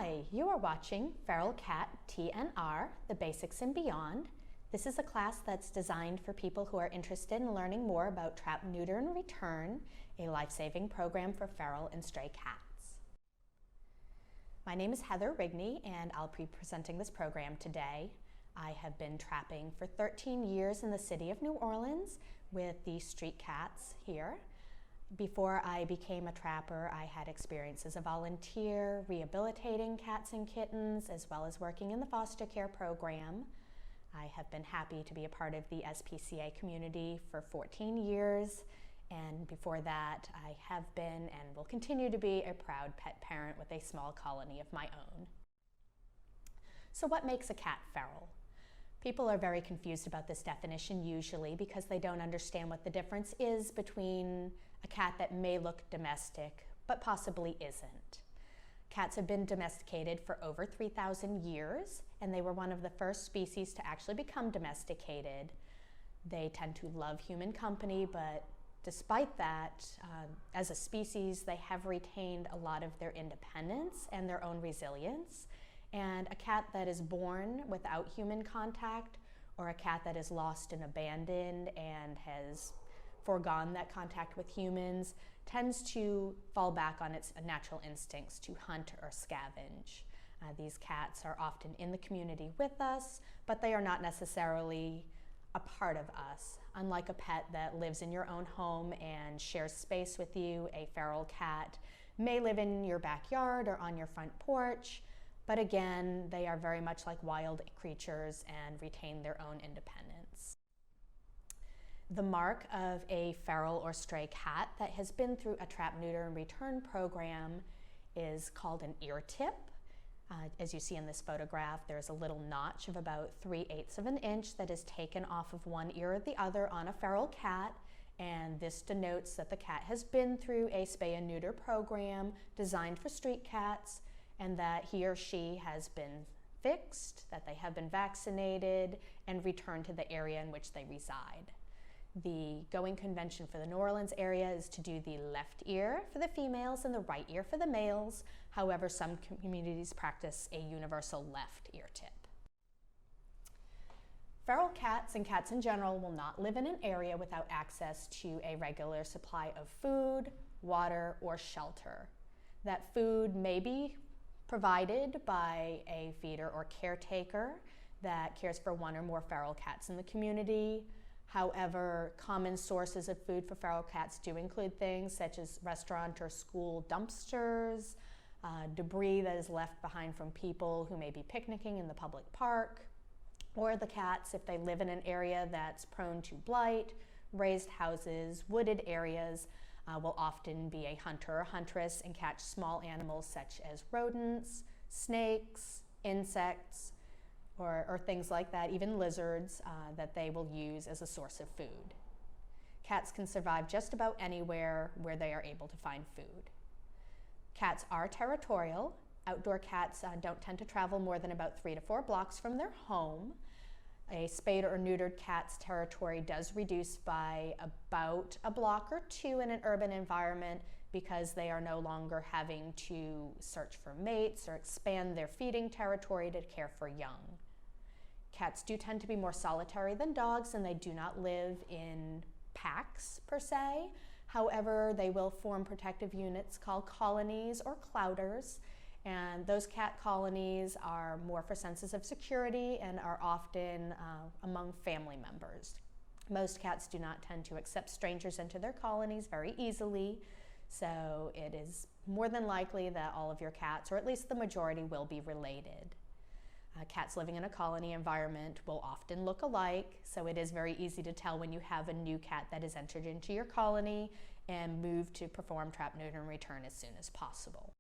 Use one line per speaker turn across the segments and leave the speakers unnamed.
Hi, you are watching Feral Cat TNR, The Basics and Beyond. This is a class that's designed for people who are interested in learning more about trap, neuter, and return, a life-saving program for feral and stray cats. My name is Heather Rigney, and I'll be presenting this program today. I have been trapping for 13 years in the city of New Orleans with the street cats here. Before I became a trapper, I had experience as a volunteer, rehabilitating cats and kittens, as well as working in the foster care program. I have been happy to be a part of the SPCA community for 14 years, and before that, I have been and will continue to be a proud pet parent with a small colony of my own. So what makes a cat feral? People are very confused about this definition usually because they don't understand what the difference is between a cat that may look domestic but possibly isn't. Cats have been domesticated for over 3,000 years, and they were one of the first species to actually become domesticated. They tend to love human company, but despite that, as a species, they have retained a lot of their independence and their own resilience. And a cat that is born without human contact, or a cat that is lost and abandoned and has foregone that contact with humans, tends to fall back on its natural instincts to hunt or scavenge. These cats are often in the community with us, but they are not necessarily a part of us. Unlike a pet that lives in your own home and shares space with you, a feral cat may live in your backyard or on your front porch, but again, they are very much like wild creatures and retain their own independence. The mark of a feral or stray cat that has been through a trap, neuter, and return program is called an ear tip. As you see in this photograph, there's a little notch of about 3/8 of an inch that is taken off of one ear or the other on a feral cat, and this denotes that the cat has been through a spay and neuter program designed for street cats, and that he or she has been fixed, that they have been vaccinated, and returned to the area in which they reside. The going convention for the New Orleans area is to do the left ear for the females and the right ear for the males. However, some communities practice a universal left ear tip. Feral cats and cats in general will not live in an area without access to a regular supply of food, water, or shelter. That food may be provided by a feeder or caretaker that cares for one or more feral cats in the community. However, common sources of food for feral cats do include things such as restaurant or school dumpsters, debris that is left behind from people who may be picnicking in the public park, or the cats, if they live in an area that's prone to blight, raised houses, wooded areas, will often be a hunter or huntress and catch small animals such as rodents, snakes, insects, or things like that, even lizards, that they will use as a source of food. Cats can survive just about anywhere where they are able to find food. Cats are territorial. Outdoor cats don't tend to travel more than about 3 to 4 blocks from their home. A spayed or neutered cat's territory does reduce by about a block or 2 in an urban environment because they are no longer having to search for mates or expand their feeding territory to care for young. Cats do tend to be more solitary than dogs, and they do not live in packs per se. However, they will form protective units called colonies or clouders. And those cat colonies are more for senses of security and are often among family members. Most cats do not tend to accept strangers into their colonies very easily, so it is more than likely that all of your cats, or at least the majority, will be related. Cats living in a colony environment will often look alike, so it is very easy to tell when you have a new cat that is entered into your colony and moved to perform trap, neuter, and return as soon as possible.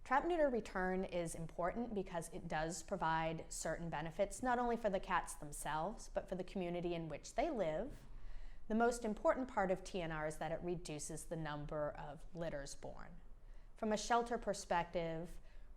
Trap, neuter, return is important because it does provide certain benefits, not only for the cats themselves, but for the community in which they live. The most important part of TNR is that it reduces the number of litters born. From a shelter perspective,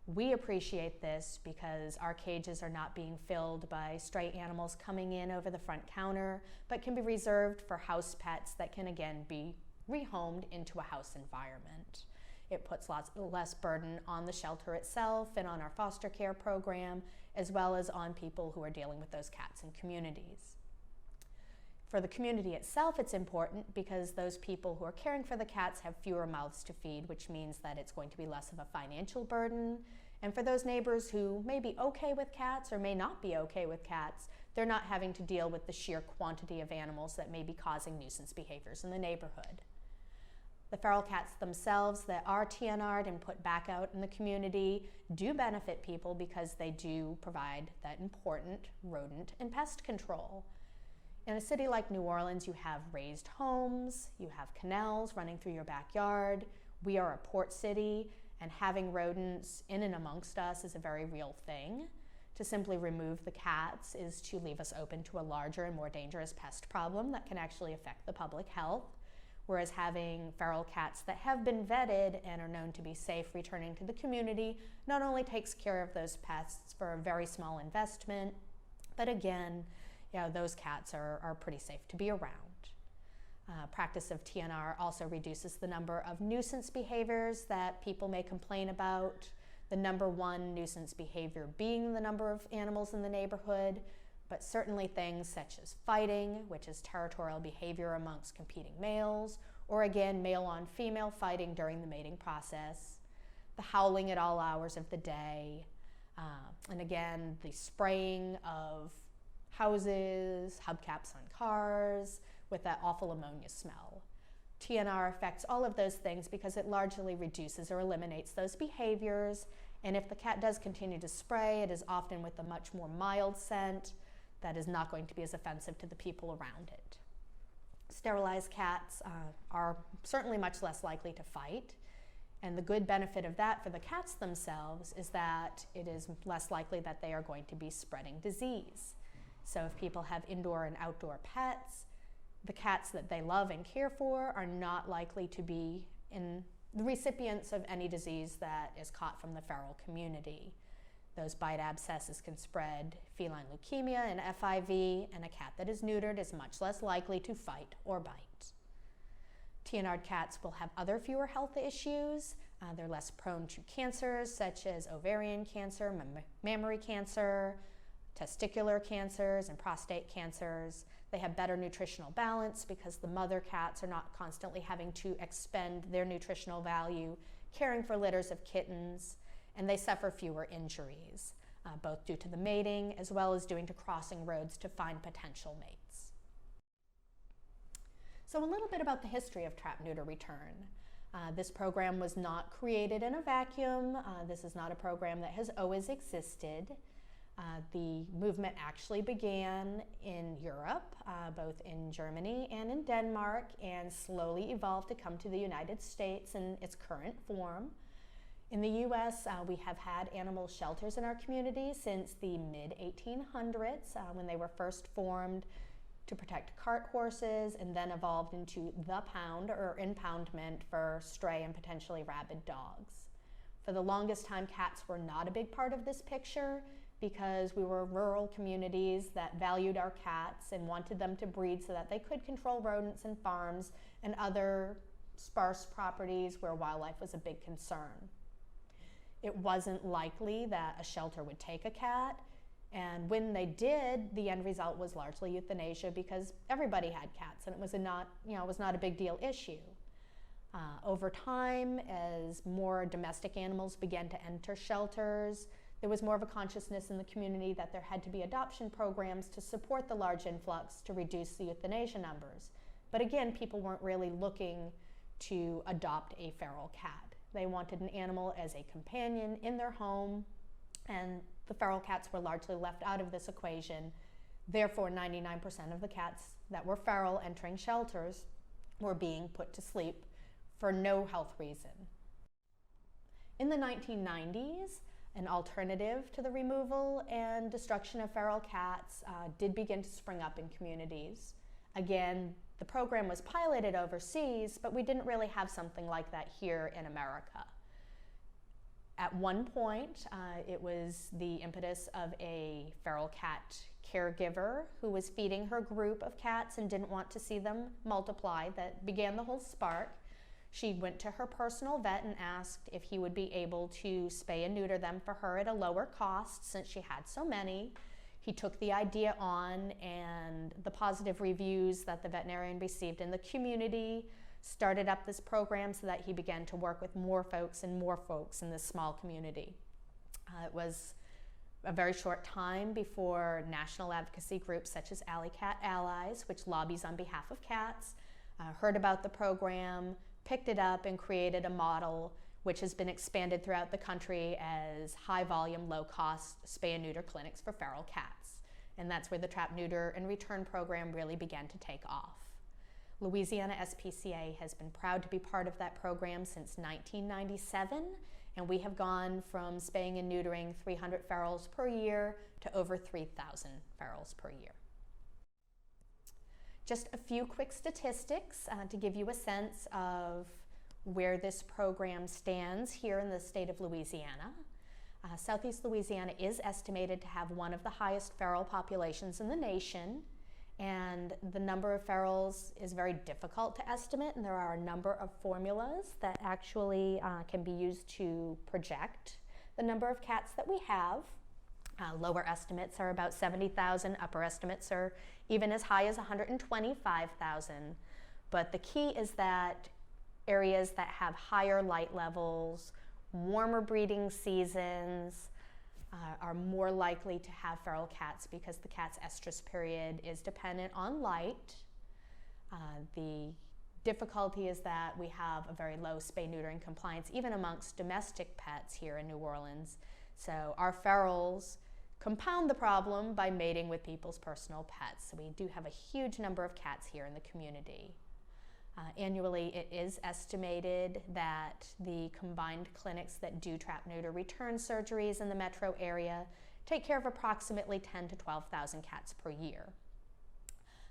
we appreciate this because our cages are not being filled by stray animals coming in over the front counter, but can be reserved for house pets that can again be rehomed into a house environment. It puts less burden on the shelter itself and on our foster care program, as well as on people who are dealing with those cats in communities. For the community itself, it's important because those people who are caring for the cats have fewer mouths to feed, which means that it's going to be less of a financial burden. And for those neighbors who may be okay with cats or may not be okay with cats, they're not having to deal with the sheer quantity of animals that may be causing nuisance behaviors in the neighborhood. The feral cats themselves that are TNR'd and put back out in the community do benefit people because they do provide that important rodent and pest control. In a city like New Orleans, you have raised homes, you have canals running through your backyard. We are a port city, and having rodents in and amongst us is a very real thing. To simply remove the cats is to leave us open to a larger and more dangerous pest problem that can actually affect the public health, whereas having feral cats that have been vetted and are known to be safe returning to the community not only takes care of those pests for a very small investment, but again, those cats are pretty safe to be around. Practice of TNR also reduces the number of nuisance behaviors that people may complain about. The number one nuisance behavior being the number of animals in the neighborhood, but certainly things such as fighting, which is territorial behavior amongst competing males, or again, male on female fighting during the mating process, the howling at all hours of the day, and again, the spraying of houses, hubcaps on cars, with that awful ammonia smell. TNR affects all of those things because it largely reduces or eliminates those behaviors, and if the cat does continue to spray, it is often with a much more mild scent that is not going to be as offensive to the people around it. Sterilized cats are certainly much less likely to fight, and the good benefit of that for the cats themselves is that it is less likely that they are going to be spreading disease. So if people have indoor and outdoor pets, the cats that they love and care for are not likely to be in the recipients of any disease that is caught from the feral community. Those bite abscesses can spread feline leukemia and FIV, and a cat that is neutered is much less likely to fight or bite. TNR'd cats will have other fewer health issues. They're less prone to cancers such as ovarian cancer, mammary cancer, testicular cancers, and prostate cancers. They have better nutritional balance because the mother cats are not constantly having to expend their nutritional value caring for litters of kittens, and they suffer fewer injuries, both due to the mating as well as due to crossing roads to find potential mates. So a little bit about the history of trap-neuter return. This program was not created in a vacuum. This is not a program that has always existed. The movement actually began in Europe, both in Germany and in Denmark, and slowly evolved to come to the United States in its current form. In the U.S., we have had animal shelters in our community since the mid-1800s, when they were first formed to protect cart horses and then evolved into the pound or impoundment for stray and potentially rabid dogs. For the longest time, cats were not a big part of this picture, because we were rural communities that valued our cats and wanted them to breed so that they could control rodents and farms and other sparse properties where wildlife was a big concern. It wasn't likely that a shelter would take a cat, and when they did, the end result was largely euthanasia because everybody had cats and it was not a big deal issue. Over time, as more domestic animals began to enter shelters, there was more of a consciousness in the community that there had to be adoption programs to support the large influx to reduce the euthanasia numbers. But again, people weren't really looking to adopt a feral cat. They wanted an animal as a companion in their home, and the feral cats were largely left out of this equation. Therefore, 99% of the cats that were feral entering shelters were being put to sleep for no health reason. In the 1990s, an alternative to the removal and destruction of feral cats did begin to spring up in communities. Again, the program was piloted overseas, but we didn't really have something like that here in America. At one point, it was the impetus of a feral cat caregiver who was feeding her group of cats and didn't want to see them multiply that began the whole spark. She went to her personal vet and asked if he would be able to spay and neuter them for her at a lower cost since she had so many. He took the idea on, and the positive reviews that the veterinarian received in the community started up this program so that he began to work with more folks and more folks in this small community. It was a very short time before national advocacy groups such as Alley Cat Allies, which lobbies on behalf of cats, heard about the program, picked it up, and created a model which has been expanded throughout the country as high-volume, low-cost spay and neuter clinics for feral cats. And that's where the Trap, Neuter, and Return program really began to take off. Louisiana SPCA has been proud to be part of that program since 1997, and we have gone from spaying and neutering 300 ferals per year to over 3,000 ferals per year. Just a few quick statistics to give you a sense of where this program stands here in the state of Louisiana. Southeast Louisiana is estimated to have one of the highest feral populations in the nation, and the number of ferals is very difficult to estimate, and there are a number of formulas that actually can be used to project the number of cats that we have. Lower estimates are about 70,000, upper estimates are even as high as 125,000, but the key is that areas that have higher light levels, warmer breeding seasons, are more likely to have feral cats because the cat's estrus period is dependent on light. The difficulty is that we have a very low spay-neutering compliance, even amongst domestic pets here in New Orleans. So our ferals compound the problem by mating with people's personal pets. So we do have a huge number of cats here in the community. Annually, it is estimated that the combined clinics that do trap, neuter, return surgeries in the metro area take care of approximately 10,000 to 12,000 cats per year.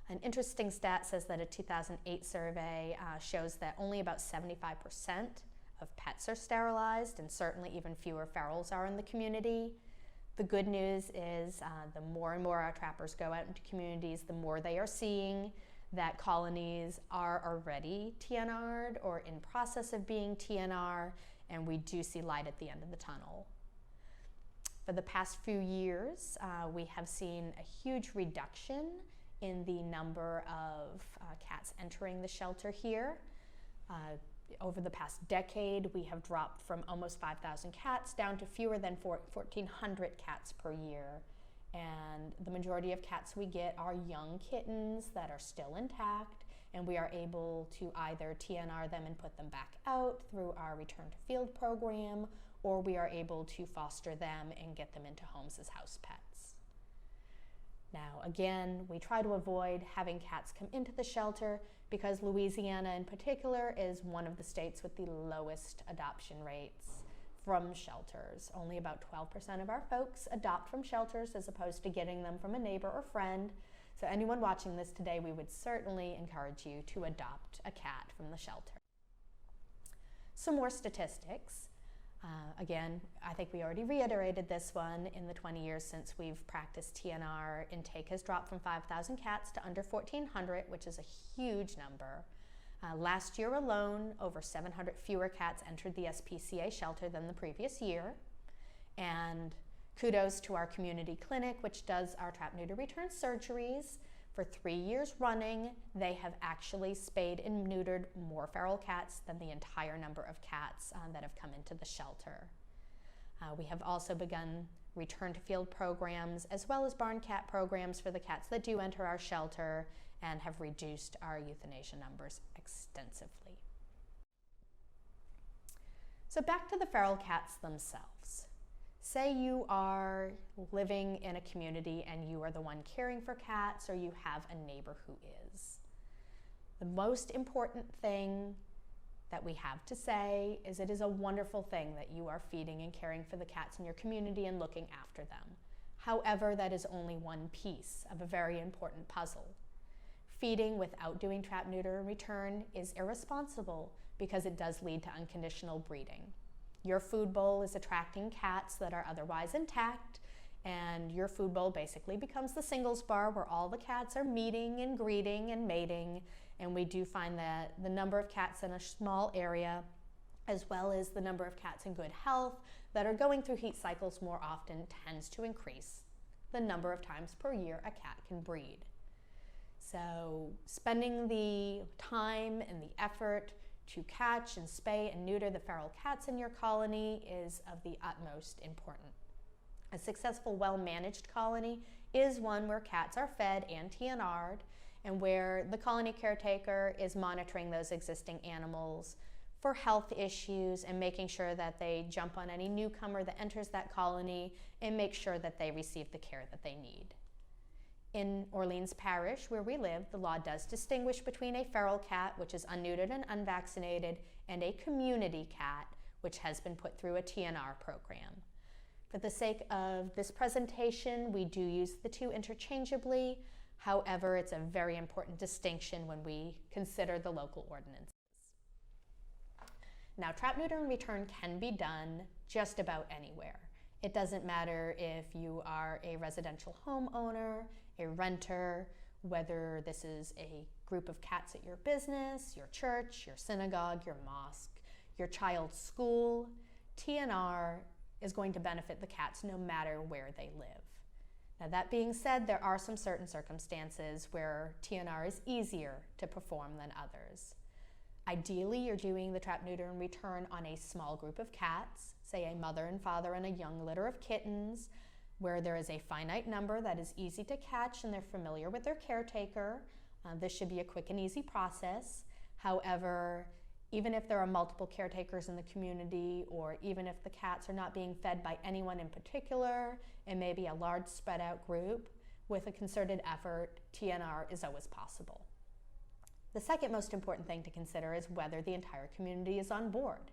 An interesting stat says that a 2008 survey shows that only about 75% of pets are sterilized, and certainly even fewer ferals are in the community. The good news is the more and more our trappers go out into communities, the more they are seeing that colonies are already TNR'd or in process of being TNR, and we do see light at the end of the tunnel. For the past few years, we have seen a huge reduction in the number of cats entering the shelter here. Over the past decade, we have dropped from almost 5,000 cats down to fewer than 1,400 cats per year. And the majority of cats we get are young kittens that are still intact, and we are able to either TNR them and put them back out through our Return to Field program, or we are able to foster them and get them into homes as house pets. Now, again, we try to avoid having cats come into the shelter because Louisiana in particular is one of the states with the lowest adoption rates from shelters. Only about 12% of our folks adopt from shelters as opposed to getting them from a neighbor or friend. So anyone watching this today, we would certainly encourage you to adopt a cat from the shelter. Some more statistics. Again, I think we already reiterated this one. In the 20 years since we've practiced TNR, intake has dropped from 5,000 cats to under 1,400, which is a huge number. Last year alone, over 700 fewer cats entered the SPCA shelter than the previous year. And kudos to our community clinic, which does our trap, neuter, return surgeries. For 3 years running, they have actually spayed and neutered more feral cats than the entire number of cats that have come into the shelter. We have also begun return to field programs as well as barn cat programs for the cats that do enter our shelter, and have reduced our euthanasia numbers extensively. So back to the feral cats themselves. Say you are living in a community and you are the one caring for cats, or you have a neighbor who is. The most important thing that we have to say is it is a wonderful thing that you are feeding and caring for the cats in your community and looking after them. However, that is only one piece of a very important puzzle. Feeding without doing trap, neuter, and return is irresponsible because it does lead to unconditional breeding. Your food bowl is attracting cats that are otherwise intact, and your food bowl basically becomes the singles bar where all the cats are meeting and greeting and mating, and we do find that the number of cats in a small area, as well as the number of cats in good health that are going through heat cycles more often, tends to increase the number of times per year a cat can breed. So spending the time and the effort to catch and spay and neuter the feral cats in your colony is of the utmost importance. A successful, well-managed colony is one where cats are fed and TNR'd, and where the colony caretaker is monitoring those existing animals for health issues and making sure that they jump on any newcomer that enters that colony and make sure that they receive the care that they need. In Orleans Parish, where we live, the law does distinguish between a feral cat, which is unneutered and unvaccinated, and a community cat, which has been put through a TNR program. For the sake of this presentation, we do use the two interchangeably. However, it's a very important distinction when we consider the local ordinances. Now, trap, neuter, and return can be done just about anywhere. It doesn't matter if you are a residential homeowner, a renter, whether this is a group of cats at your business, your church, your synagogue, your mosque, your child's school. TNR is going to benefit the cats no matter where they live. Now, that being said, there are some certain circumstances where TNR is easier to perform than others. Ideally, you're doing the trap, neuter, and return on a small group of cats, say a mother and father and a young litter of kittens, where there is a finite number that is easy to catch and they're familiar with their caretaker. This should be a quick and easy process. However, even if there are multiple caretakers in the community, or even if the cats are not being fed by anyone in particular, it may be a large spread out group, with a concerted effort, TNR is always possible. The second most important thing to consider is whether the entire community is on board.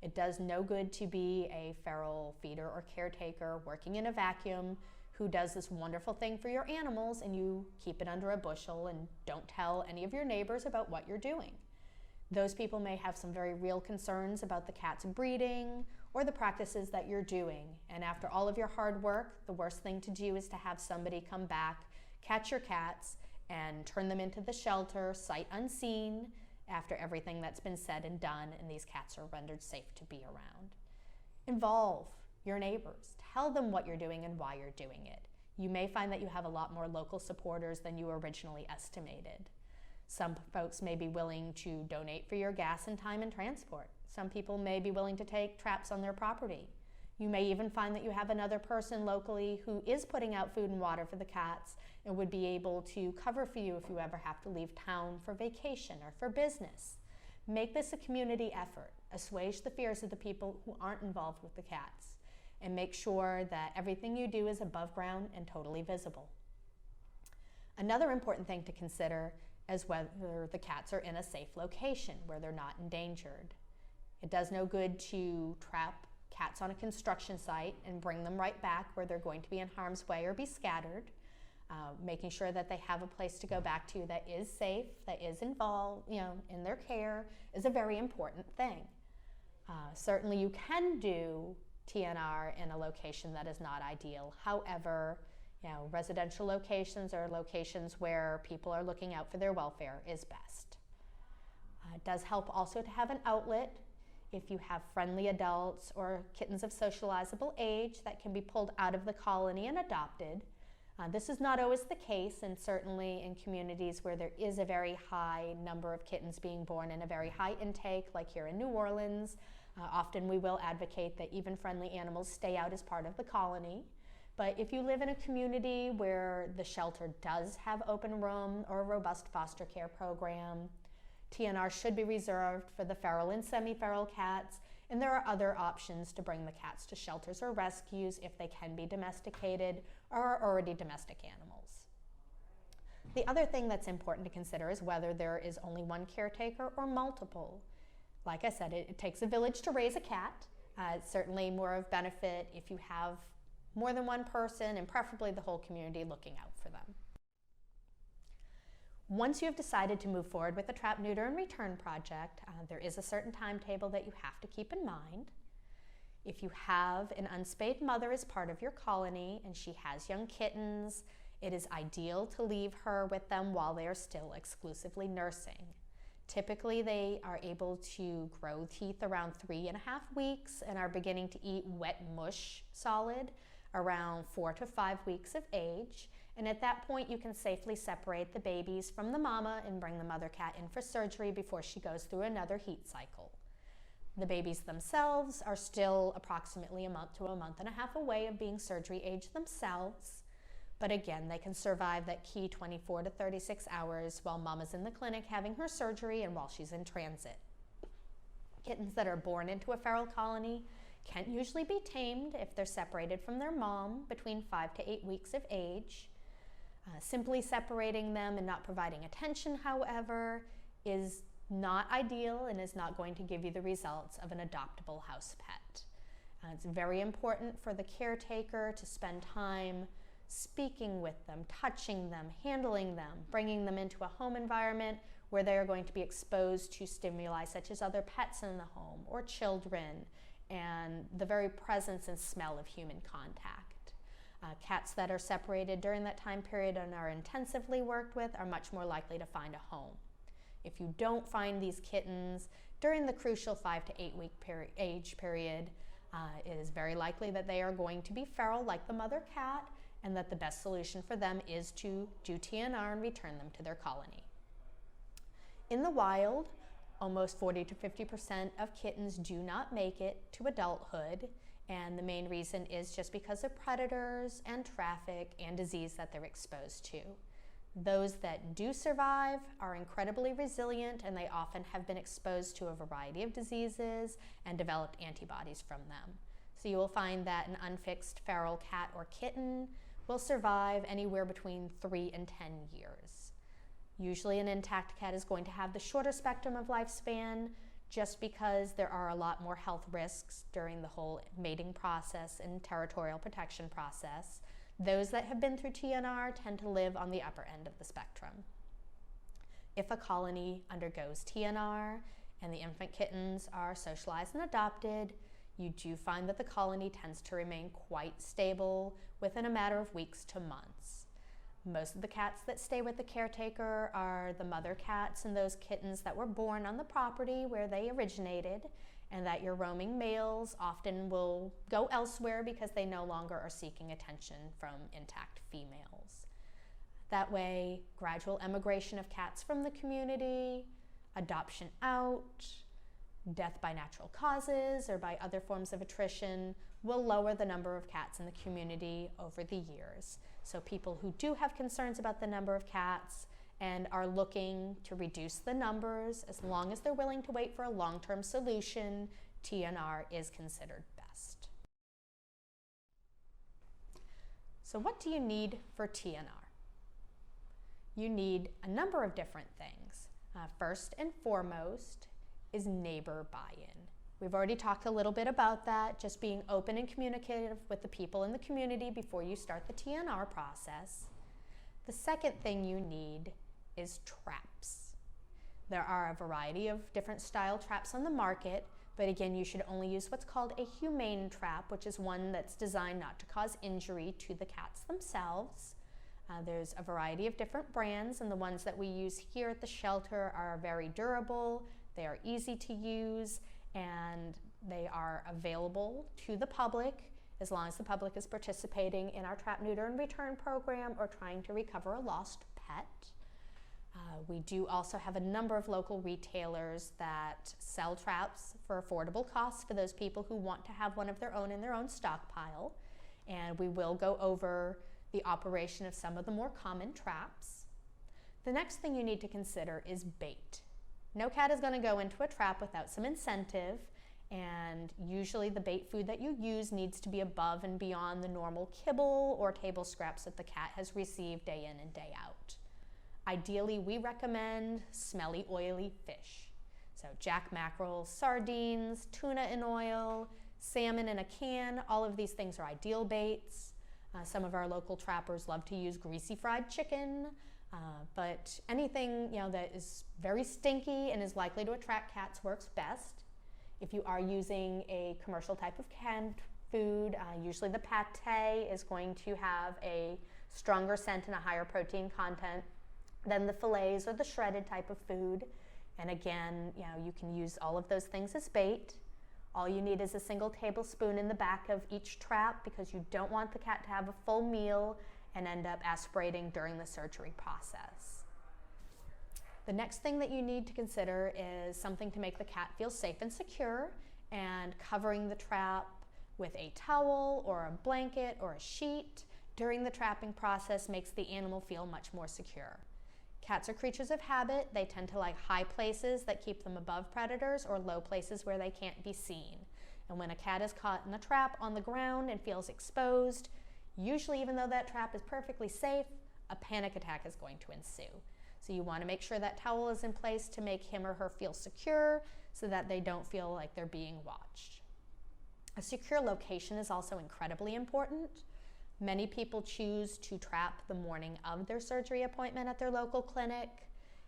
It does no good to be a feral feeder or caretaker working in a vacuum who does this wonderful thing for your animals and you keep it under a bushel and don't tell any of your neighbors about what you're doing. Those people may have some very real concerns about the cat's breeding or the practices that you're doing. And after all of your hard work, the worst thing to do is to have somebody come back, catch your cats, and turn them into the shelter, sight unseen, after everything that's been said and done, and these cats are rendered safe to be around. Involve your neighbors. Tell them what you're doing and why you're doing it. You may find that you have a lot more local supporters than you originally estimated. Some folks may be willing to donate for your gas and time and transport. Some people may be willing to take traps on their property. You may even find that you have another person locally who is putting out food and water for the cats and would be able to cover for you if you ever have to leave town for vacation or for business. Make this a community effort. Assuage the fears of the people who aren't involved with the cats, and make sure that everything you do is above ground and totally visible. Another important thing to consider is whether the cats are in a safe location where they're not endangered. It does no good to trap cats on a construction site and bring them right back where they're going to be in harm's way or be scattered. Making sure that they have a place to go back to that is safe, that is involved, in their care, is a very important thing. Certainly you can do TNR in a location that is not ideal. However, residential locations or locations where people are looking out for their welfare is best. It does help also to have an outlet if you have friendly adults or kittens of socializable age that can be pulled out of the colony and adopted. This is not always the case, and certainly in communities where there is a very high number of kittens being born and a very high intake, like here in New Orleans, often we will advocate that even friendly animals stay out as part of the colony. But if you live in a community where the shelter does have open room or a robust foster care program, TNR should be reserved for the feral and semi-feral cats, and there are other options to bring the cats to shelters or rescues if they can be domesticated or are already domestic animals. The other thing that's important to consider is whether there is only one caretaker or multiple. Like I said, it takes a village to raise a cat. It's certainly more of benefit if you have more than one person, and preferably the whole community looking out for them. Once you have decided to move forward with the trap, neuter, and return project, there is a certain timetable that you have to keep in mind. If you have an unspayed mother as part of your colony and she has young kittens It is ideal to leave her with them while they are still exclusively nursing. Typically, they are able to grow teeth around 3.5 weeks and are beginning to eat wet mush solid around 4 to 5 weeks of age. And at that point, you can safely separate the babies from the mama and bring the mother cat in for surgery before she goes through another heat cycle. The babies themselves are still approximately a month to a month and a half away of being surgery age themselves. But again, they can survive that key 24 to 36 hours while mama's in the clinic having her surgery and while she's in transit. Kittens that are born into a feral colony can usually be tamed if they're separated from their mom between 5 to 8 weeks of age. Simply separating them and not providing attention, however, is not ideal and is not going to give you the results of an adoptable house pet. It's very important for the caretaker to spend time speaking with them, touching them, handling them, bringing them into a home environment where they are going to be exposed to stimuli such as other pets in the home or children, and the very presence and smell of human contact. Cats that are separated during that time period and are intensively worked with are much more likely to find a home. If you don't find these kittens during the crucial 5 to 8 week age period, it is very likely that they are going to be feral like the mother cat, and that the best solution for them is to do TNR and return them to their colony. In the wild, almost 40 to 50% of kittens do not make it to adulthood, and the main reason is just because of predators and traffic and disease that they're exposed to. Those that do survive are incredibly resilient, and they often have been exposed to a variety of diseases and developed antibodies from them. So you will find that an unfixed feral cat or kitten will survive anywhere between 3 and 10 years. Usually an intact cat is going to have the shorter spectrum of lifespan just because there are a lot more health risks during the whole mating process and territorial protection process. Those that have been through TNR tend to live on the upper end of the spectrum. If a colony undergoes TNR and the infant kittens are socialized and adopted, you do find that the colony tends to remain quite stable within a matter of weeks to months. Most of the cats that stay with the caretaker are the mother cats and those kittens that were born on the property where they originated, and that your roaming males often will go elsewhere because they no longer are seeking attention from intact females. That way, gradual emigration of cats from the community, adoption out, death by natural causes or by other forms of attrition will lower the number of cats in the community over the years. So people who do have concerns about the number of cats and are looking to reduce the numbers, as long as they're willing to wait for a long-term solution, TNR is considered best. So what do you need for TNR? You need a number of different things. First and foremost is neighbor buy-in. We've already talked a little bit about that, just being open and communicative with the people in the community before you start the TNR process. The second thing you need is traps. There are a variety of different style traps on the market, but again, you should only use what's called a humane trap, which is one that's designed not to cause injury to the cats themselves. There's a variety of different brands, and the ones that we use here at the shelter are very durable, they are easy to use, and they are available to the public as long as the public is participating in our trap, neuter, and return program or trying to recover a lost pet. We do also have a number of local retailers that sell traps for affordable costs for those people who want to have one of their own in their own stockpile. And we will go over the operation of some of the more common traps. The next thing you need to consider is bait. No cat is going to go into a trap without some incentive, and usually the bait food that you use needs to be above and beyond the normal kibble or table scraps that the cat has received day in and day out. Ideally, we recommend smelly, oily fish. So jack mackerel, sardines, tuna in oil, salmon in a can, all of these things are ideal baits. Some of our local trappers love to use greasy fried chicken, but anything that is very stinky and is likely to attract cats works best. If you are using a commercial type of canned food. Usually the pate is going to have a stronger scent and a higher protein content than the fillets or the shredded type of food. And again, you can use all of those things as bait. All you need is a single tablespoon in the back of each trap because you don't want the cat to have a full meal and end up aspirating during the surgery process. The next thing that you need to consider is something to make the cat feel safe and secure, and covering the trap with a towel or a blanket or a sheet during the trapping process makes the animal feel much more secure. Cats are creatures of habit. They tend to like high places that keep them above predators or low places where they can't be seen. And when a cat is caught in a trap on the ground and feels exposed, usually even though that trap is perfectly safe, a panic attack is going to ensue. So you want to make sure that towel is in place to make him or her feel secure so that they don't feel like they're being watched. A secure location is also incredibly important. Many people choose to trap the morning of their surgery appointment at their local clinic.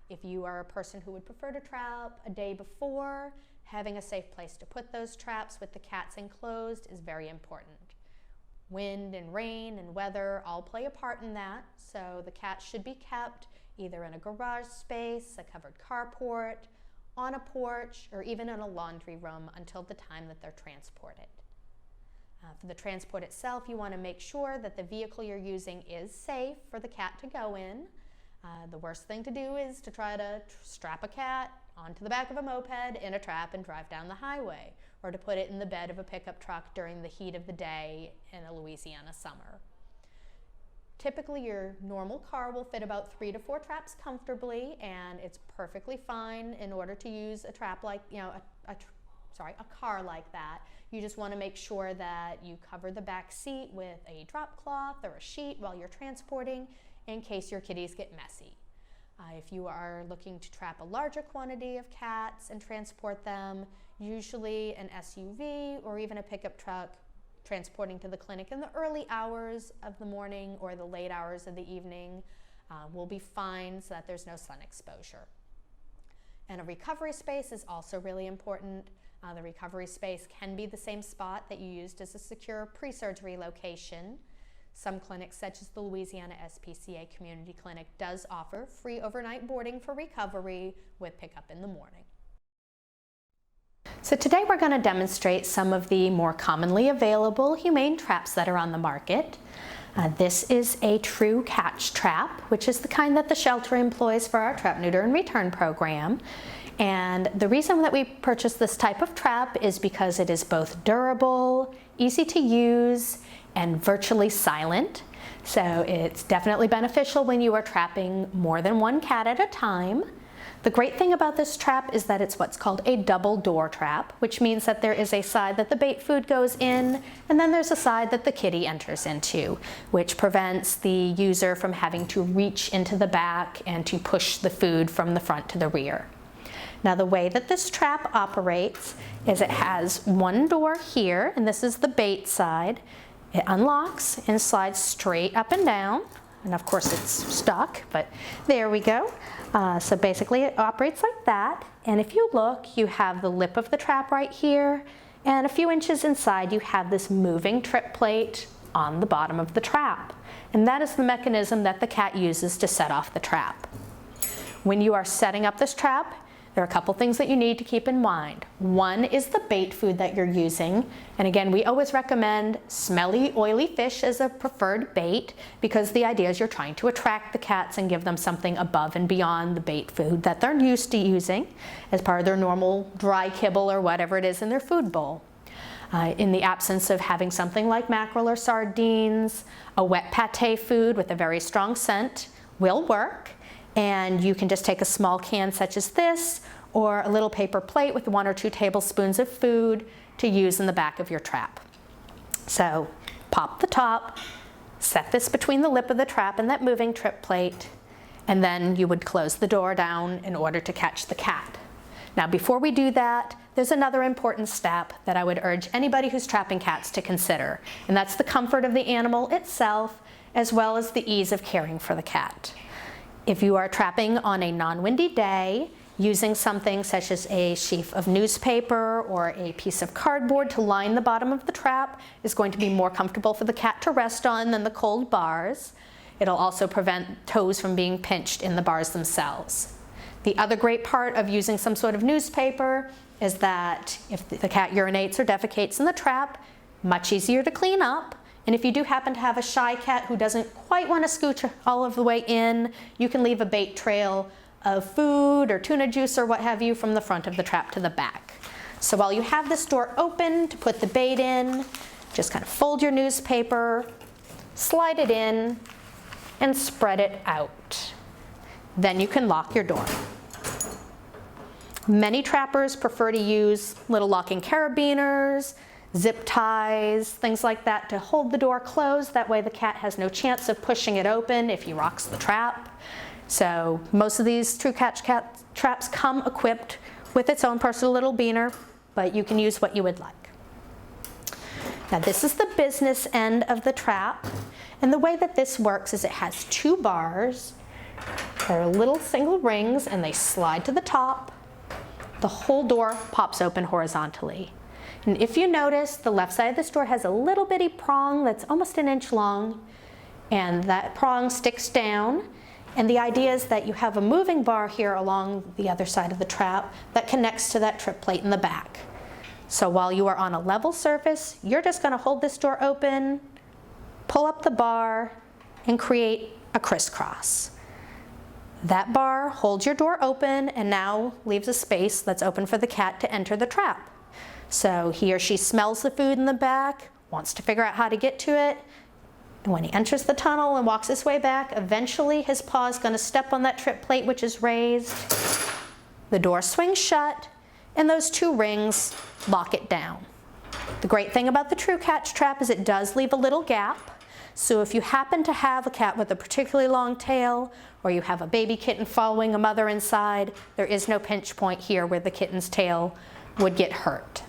If you are a person who would prefer to trap a day before, having a safe place to put those traps with the cats enclosed is very important. Wind and rain and weather all play a part in that, so the cat should be kept either in a garage space, a covered carport, on a porch, or even in a laundry room until the time that they're transported. For the transport itself, you want to make sure that the vehicle you're using is safe for the cat to go in. The worst thing to do is to try to strap a cat onto the back of a moped in a trap and drive down the highway, or to put it in the bed of a pickup truck during the heat of the day in a Louisiana summer. Typically, your normal car will fit about 3 to 4 traps comfortably, and it's perfectly fine in order to use a trap like, a car like that. You just want to make sure that you cover the back seat with a drop cloth or a sheet while you're transporting in case your kitties get messy. If you are looking to trap a larger quantity of cats and transport them, usually an SUV or even a pickup truck transporting to the clinic in the early hours of the morning or the late hours of the evening will be fine so that there's no sun exposure. And a recovery space is also really important. The recovery space can be the same spot that you used as a secure pre-surgery location. Some clinics, such as the Louisiana SPCA Community Clinic, does offer free overnight boarding for recovery with pickup in the morning. So today we're going to demonstrate some of the more commonly available humane traps that are on the market. This is a true catch trap, which is the kind that the shelter employs for our trap, neuter, and return program. And the reason that we purchased this type of trap is because it is both durable, easy to use, and virtually silent. So it's definitely beneficial when you are trapping more than one cat at a time. The great thing about this trap is that it's what's called a double door trap, which means that there is a side that the bait food goes in, and then there's a side that the kitty enters into, which prevents the user from having to reach into the back and to push the food from the front to the rear. Now, the way that this trap operates is it has one door here, and this is the bait side. It unlocks and slides straight up and down, and of course it's stuck, but there we go. So basically it operates like that, and if you look, you have the lip of the trap right here, and a few inches inside you have this moving trip plate on the bottom of the trap, and that is the mechanism that the cat uses to set off the trap. When you are setting up this trap, there are a couple things that you need to keep in mind. One is the bait food that you're using. And again, we always recommend smelly, oily fish as a preferred bait because the idea is you're trying to attract the cats and give them something above and beyond the bait food that they're used to using as part of their normal dry kibble or whatever it is in their food bowl. In the absence of having something like mackerel or sardines, a wet pate food with a very strong scent will work. And you can just take a small can such as this or a little paper plate with 1 or 2 tablespoons of food to use in the back of your trap. So pop the top, set this between the lip of the trap and that moving trip plate, and then you would close the door down in order to catch the cat. Now, before we do that, there's another important step that I would urge anybody who's trapping cats to consider, and that's the comfort of the animal itself as well as the ease of caring for the cat. If you are trapping on a non-windy day, Using something such as a sheaf of newspaper or a piece of cardboard to line the bottom of the trap is going to be more comfortable for the cat to rest on than the cold bars. It'll also prevent toes from being pinched in the bars themselves. The other great part of using some sort of newspaper is that if the cat urinates or defecates in the trap, much easier to clean up. And if you do happen to have a shy cat who doesn't quite want to scooch all of the way in, you can leave a bait trail of food or tuna juice or what have you from the front of the trap to the back. So while you have this door open to put the bait in, just kind of fold your newspaper, slide it in, and spread it out. Then you can lock your door. Many trappers prefer to use little locking carabiners, zip ties, things like that to hold the door closed. That way the cat has no chance of pushing it open if he rocks the trap. So most of these true catch cat traps come equipped with its own personal little beaner, but you can use what you would like. Now this is the business end of the trap, and the way that this works is it has two bars. They're little single rings and they slide to the top. The whole door pops open horizontally. And if you notice, the left side of this door has a little bitty prong that's almost an inch long, and that prong sticks down. And the idea is that you have a moving bar here along the other side of the trap that connects to that trip plate in the back. So while you are on a level surface, you're just going to hold this door open, pull up the bar, and create a crisscross. That bar holds your door open and now leaves a space that's open for the cat to enter the trap. So he or she smells the food in the back, wants to figure out how to get to it, and when he enters the tunnel and walks his way back, eventually his paw is going to step on that trip plate which is raised. The door swings shut, and those two rings lock it down. The great thing about the true catch trap is it does leave a little gap. So if you happen to have a cat with a particularly long tail, or you have a baby kitten following a mother inside, there is no pinch point here where the kitten's tail would get hurt.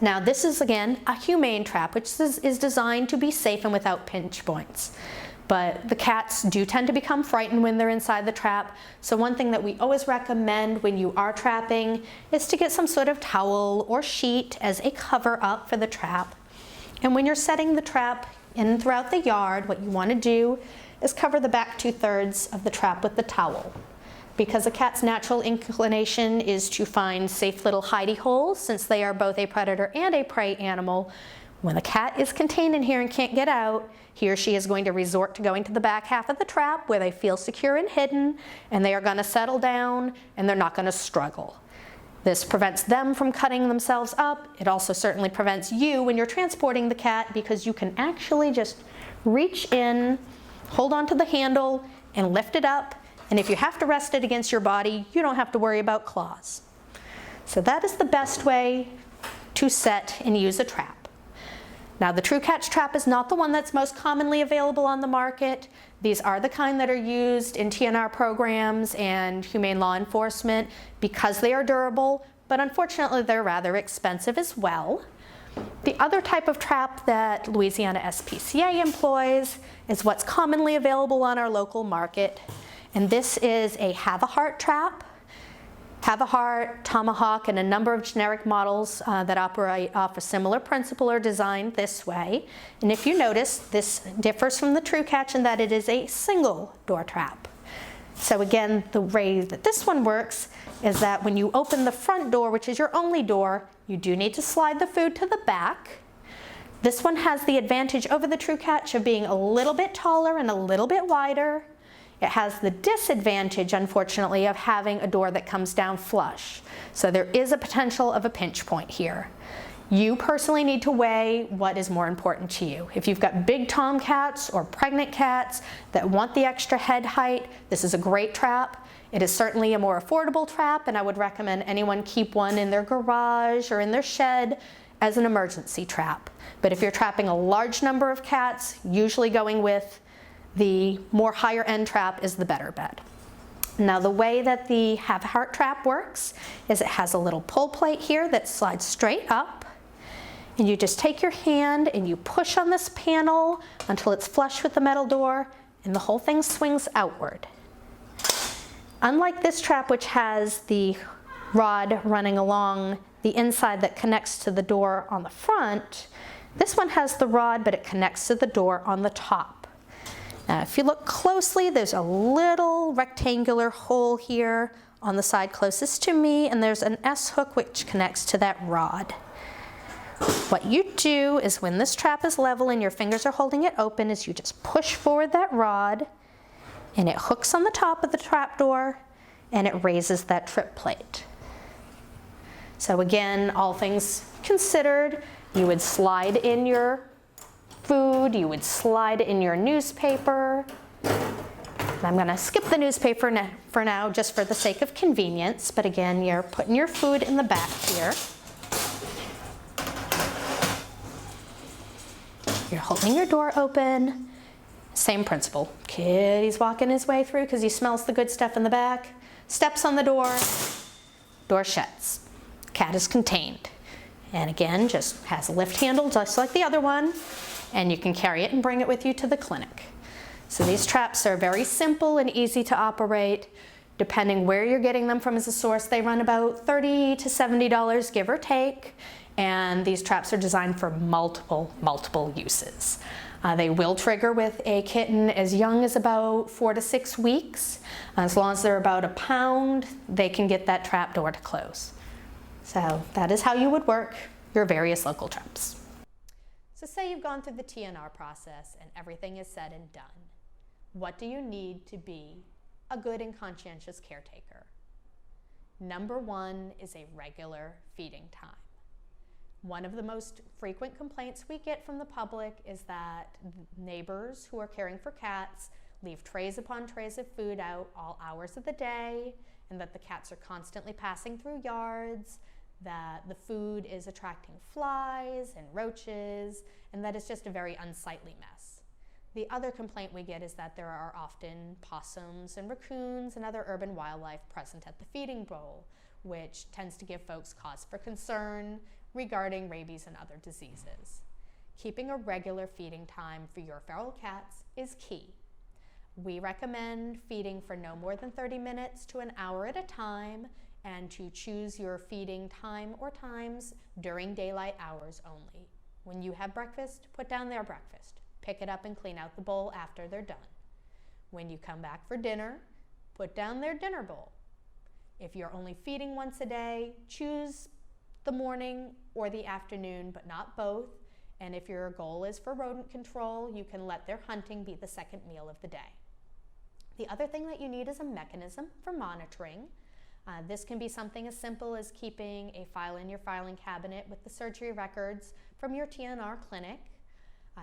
Now this is again a humane trap, which is designed to be safe and without pinch points. But the cats do tend to become frightened when they're inside the trap. So one thing that we always recommend when you are trapping is to get some sort of towel or sheet as a cover up for the trap. And when you're setting the trap in throughout the yard, what you want to do is cover the back 2/3 of the trap with the towel. Because a cat's natural inclination is to find safe little hidey holes, since they are both a predator and a prey animal. When the cat is contained in here and can't get out, he or she is going to resort to going to the back half of the trap where they feel secure and hidden, and they are going to settle down and they're not going to struggle. This prevents them from cutting themselves up. It also certainly prevents you when you're transporting the cat, because you can actually just reach in, hold onto the handle, and lift it up. And if you have to rest it against your body, you don't have to worry about claws. So that is the best way to set and use a trap. Now the true catch trap is not the one that's most commonly available on the market. These are the kind that are used in TNR programs and humane law enforcement because they are durable, but unfortunately they're rather expensive as well. The other type of trap that Louisiana SPCA employs is what's commonly available on our local market. And this is a have-a-heart trap. Have-a-heart, tomahawk, and a number of generic models that operate off a similar principle are designed this way. And if you notice, this differs from the true catch in that it is a single door trap. So again, the way that this one works is that when you open the front door, which is your only door, you do need to slide the food to the back. This one has the advantage over the true catch of being a little bit taller and a little bit wider. It has the disadvantage, unfortunately, of having a door that comes down flush. So there is a potential of a pinch point here. You personally need to weigh what is more important to you. If you've got big tomcats or pregnant cats that want the extra head height, this is a great trap. It is certainly a more affordable trap, and I would recommend anyone keep one in their garage or in their shed as an emergency trap. But if you're trapping a large number of cats, usually going with the more higher end trap is the better bet. Now the way that the have-a-heart trap works is it has a little pull plate here that slides straight up, and you just take your hand and you push on this panel until it's flush with the metal door, and the whole thing swings outward. Unlike this trap, which has the rod running along the inside that connects to the door on the front, this one has the rod, but it connects to the door on the top. Now, if you look closely, there's a little rectangular hole here on the side closest to me, and there's an S-hook which connects to that rod. What you do is when this trap is level and your fingers are holding it open is you just push forward that rod and it hooks on the top of the trap door and it raises that trip plate. So again, all things considered, you would slide in your food, you would slide in your newspaper. I'm going to skip the newspaper for now just for the sake of convenience, but again, you're putting your food in the back here. You're holding your door open. Same principle. Kitty's walking his way through because he smells the good stuff in the back. Steps on the door. Door shuts. Cat is contained. And again, just has a lift handle just like the other one. And you can carry it and bring it with you to the clinic. So these traps are very simple and easy to operate. Depending where you're getting them from as a source, they run about $30 to $70, give or take. And these traps are designed for multiple uses. They will trigger with a kitten as young as about 4 to 6 weeks. As long as they're about a pound, they can get that trap door to close. So that is how you would work your various local traps. So say you've gone through the TNR process and everything is said and done. What do you need to be a good and conscientious caretaker? Number one is a regular feeding time. One of the most frequent complaints we get from the public is that neighbors who are caring for cats leave trays upon trays of food out all hours of the day, and that the cats are constantly passing through yards, that the food is attracting flies and roaches, and that it's just a very unsightly mess. The other complaint we get is that there are often possums and raccoons and other urban wildlife present at the feeding bowl, which tends to give folks cause for concern regarding rabies and other diseases. Keeping a regular feeding time for your feral cats is key. We recommend feeding for no more than 30 minutes to an hour at a time, and to choose your feeding time or times during daylight hours only. When you have breakfast, put down their breakfast. Pick it up and clean out the bowl after they're done. When you come back for dinner, put down their dinner bowl. If you're only feeding once a day, choose the morning or the afternoon, but not both. And if your goal is for rodent control, you can let their hunting be the second meal of the day. The other thing that you need is a mechanism for monitoring. This can be something as simple as keeping a file in your filing cabinet with the surgery records from your TNR clinic.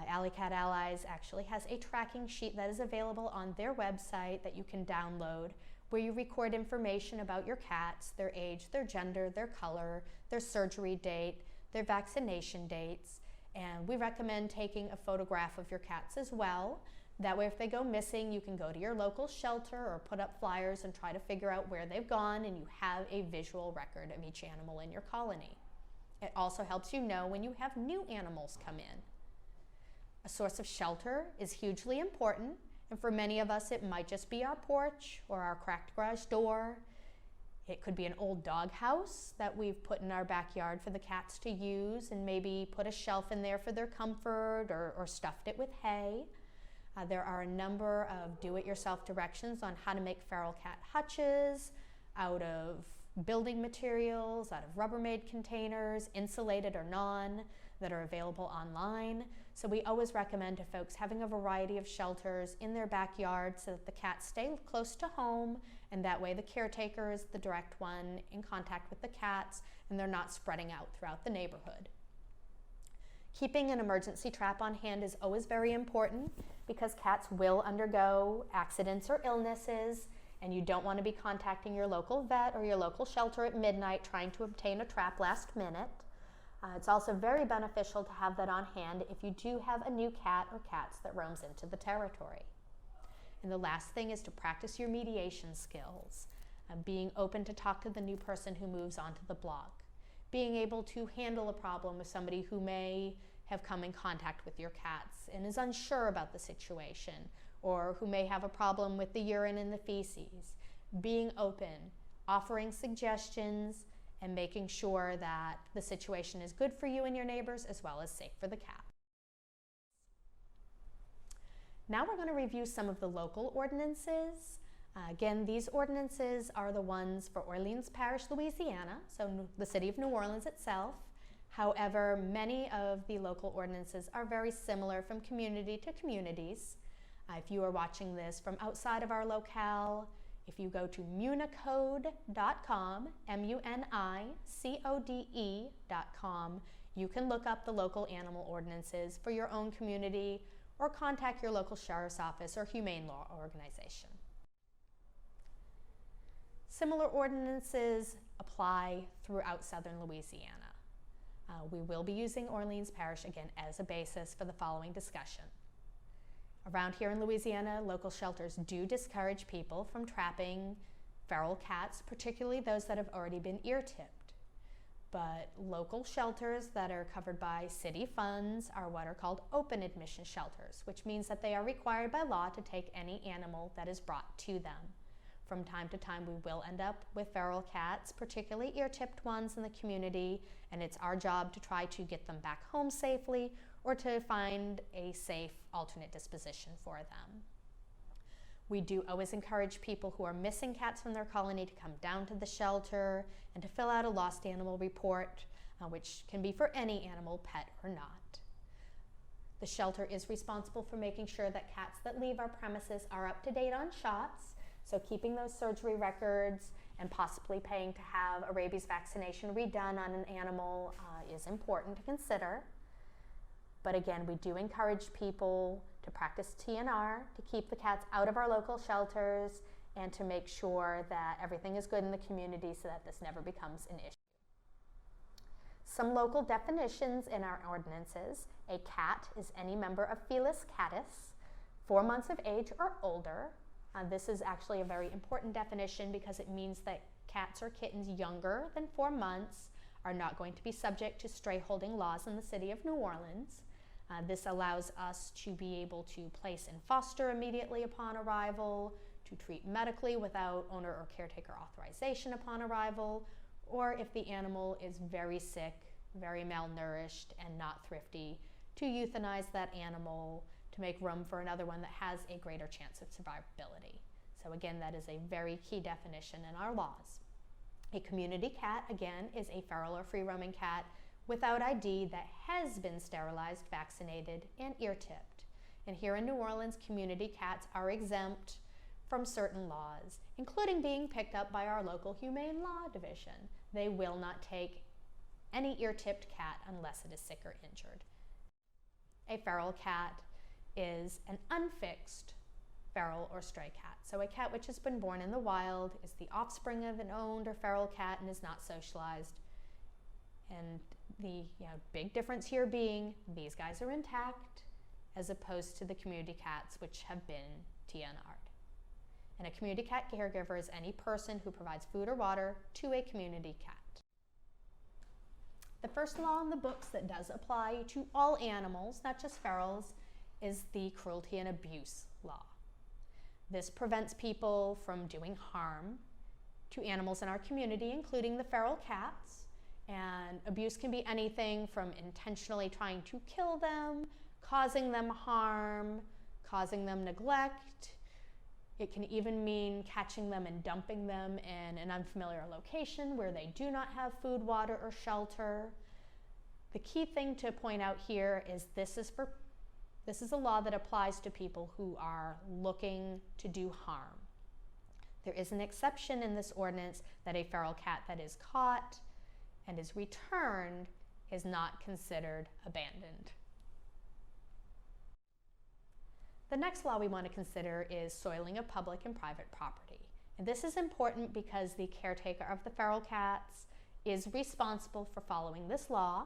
Alley Cat Allies actually has a tracking sheet that is available on their website that you can download, where you record information about your cats, their age, their gender, their color, their surgery date, their vaccination dates, and we recommend taking a photograph of your cats as well. That way, if they go missing, you can go to your local shelter or put up flyers and try to figure out where they've gone, and you have a visual record of each animal in your colony. It also helps you know when you have new animals come in. A source of shelter is hugely important, and for many of us, it might just be our porch or our cracked garage door. It could be an old dog house that we've put in our backyard for the cats to use, and maybe put a shelf in there for their comfort, or stuffed it with hay. There are a number of do-it-yourself directions on how to make feral cat hutches out of building materials, out of Rubbermaid containers, insulated or non, that are available online. So we always recommend to folks having a variety of shelters in their backyard so that the cats stay close to home, and that way the caretaker is the direct one in contact with the cats, and they're not spreading out throughout the neighborhood. Keeping an emergency trap on hand is always very important, because cats will undergo accidents or illnesses, and you don't want to be contacting your local vet or your local shelter at midnight trying to obtain a trap last minute. It's also very beneficial to have that on hand if you do have a new cat or cats that roams into the territory. And the last thing is to practice your mediation skills, being open to talk to the new person who moves onto the block, being able to handle a problem with somebody who may have come in contact with your cats and is unsure about the situation, or who may have a problem with the urine and the feces. being open, offering suggestions, and making sure that the situation is good for you and your neighbors as well as safe for the cat. Now we're going to review some of the local ordinances. Again, these ordinances are the ones for Orleans Parish, Louisiana, so the city of New Orleans itself. However, many of the local ordinances are very similar from community to communities. If you are watching this from outside of our locale, if you go to municode.com, municode.com, you can look up the local animal ordinances for your own community or contact your local sheriff's office or humane law organization. Similar ordinances apply throughout southern Louisiana. We will be using Orleans Parish again as a basis for the following discussion. Around here in Louisiana, local shelters do discourage people from trapping feral cats, particularly those that have already been ear-tipped. But local shelters that are covered by city funds are what are called open admission shelters, which means that they are required by law to take any animal that is brought to them. From time to time, we will end up with feral cats, particularly ear-tipped ones in the community, and it's our job to try to get them back home safely or to find a safe alternate disposition for them. We do always encourage people who are missing cats from their colony to come down to the shelter and to fill out a lost animal report, which can be for any animal, pet or not. The shelter is responsible for making sure that cats that leave our premises are up to date on shots, so keeping those surgery records and possibly paying to have a rabies vaccination redone on an animal is important to consider. But again, we do encourage people to practice TNR, to keep the cats out of our local shelters, and to make sure that everything is good in the community so that this never becomes an issue. Some local definitions in our ordinances. A cat is any member of Felis catus, 4 months of age or older. This is actually a very important definition because it means that cats or kittens younger than 4 months are not going to be subject to stray holding laws in the city of New Orleans. This allows us to be able to place in foster immediately upon arrival, to treat medically without owner or caretaker authorization upon arrival, or if the animal is very sick, very malnourished, and not thrifty, to euthanize that animal to make room for another one that has a greater chance of survivability. So again, that is a very key definition in our laws. A community cat, again, is a feral or free-roaming cat without ID that has been sterilized, vaccinated, and ear-tipped. And here in New Orleans, community cats are exempt from certain laws, including being picked up by our local humane law division. They will not take any ear-tipped cat unless it is sick or injured. A feral cat is an unfixed feral or stray cat. So a cat which has been born in the wild is the offspring of an owned or feral cat and is not socialized. And the big difference here being these guys are intact as opposed to the community cats which have been TNR'd. And a community cat caregiver is any person who provides food or water to a community cat. The first law in the books that does apply to all animals, not just ferals, is the cruelty and abuse law. This prevents people from doing harm to animals in our community, including the feral cats. And abuse can be anything from intentionally trying to kill them, causing them harm, causing them neglect. It can even mean catching them and dumping them in an unfamiliar location where they do not have food, water, or shelter. The key thing to point out here is this is a law that applies to people who are looking to do harm. There is an exception in this ordinance that a feral cat that is caught and is returned is not considered abandoned. The next law we want to consider is soiling of public and private property. And this is important because the caretaker of the feral cats is responsible for following this law.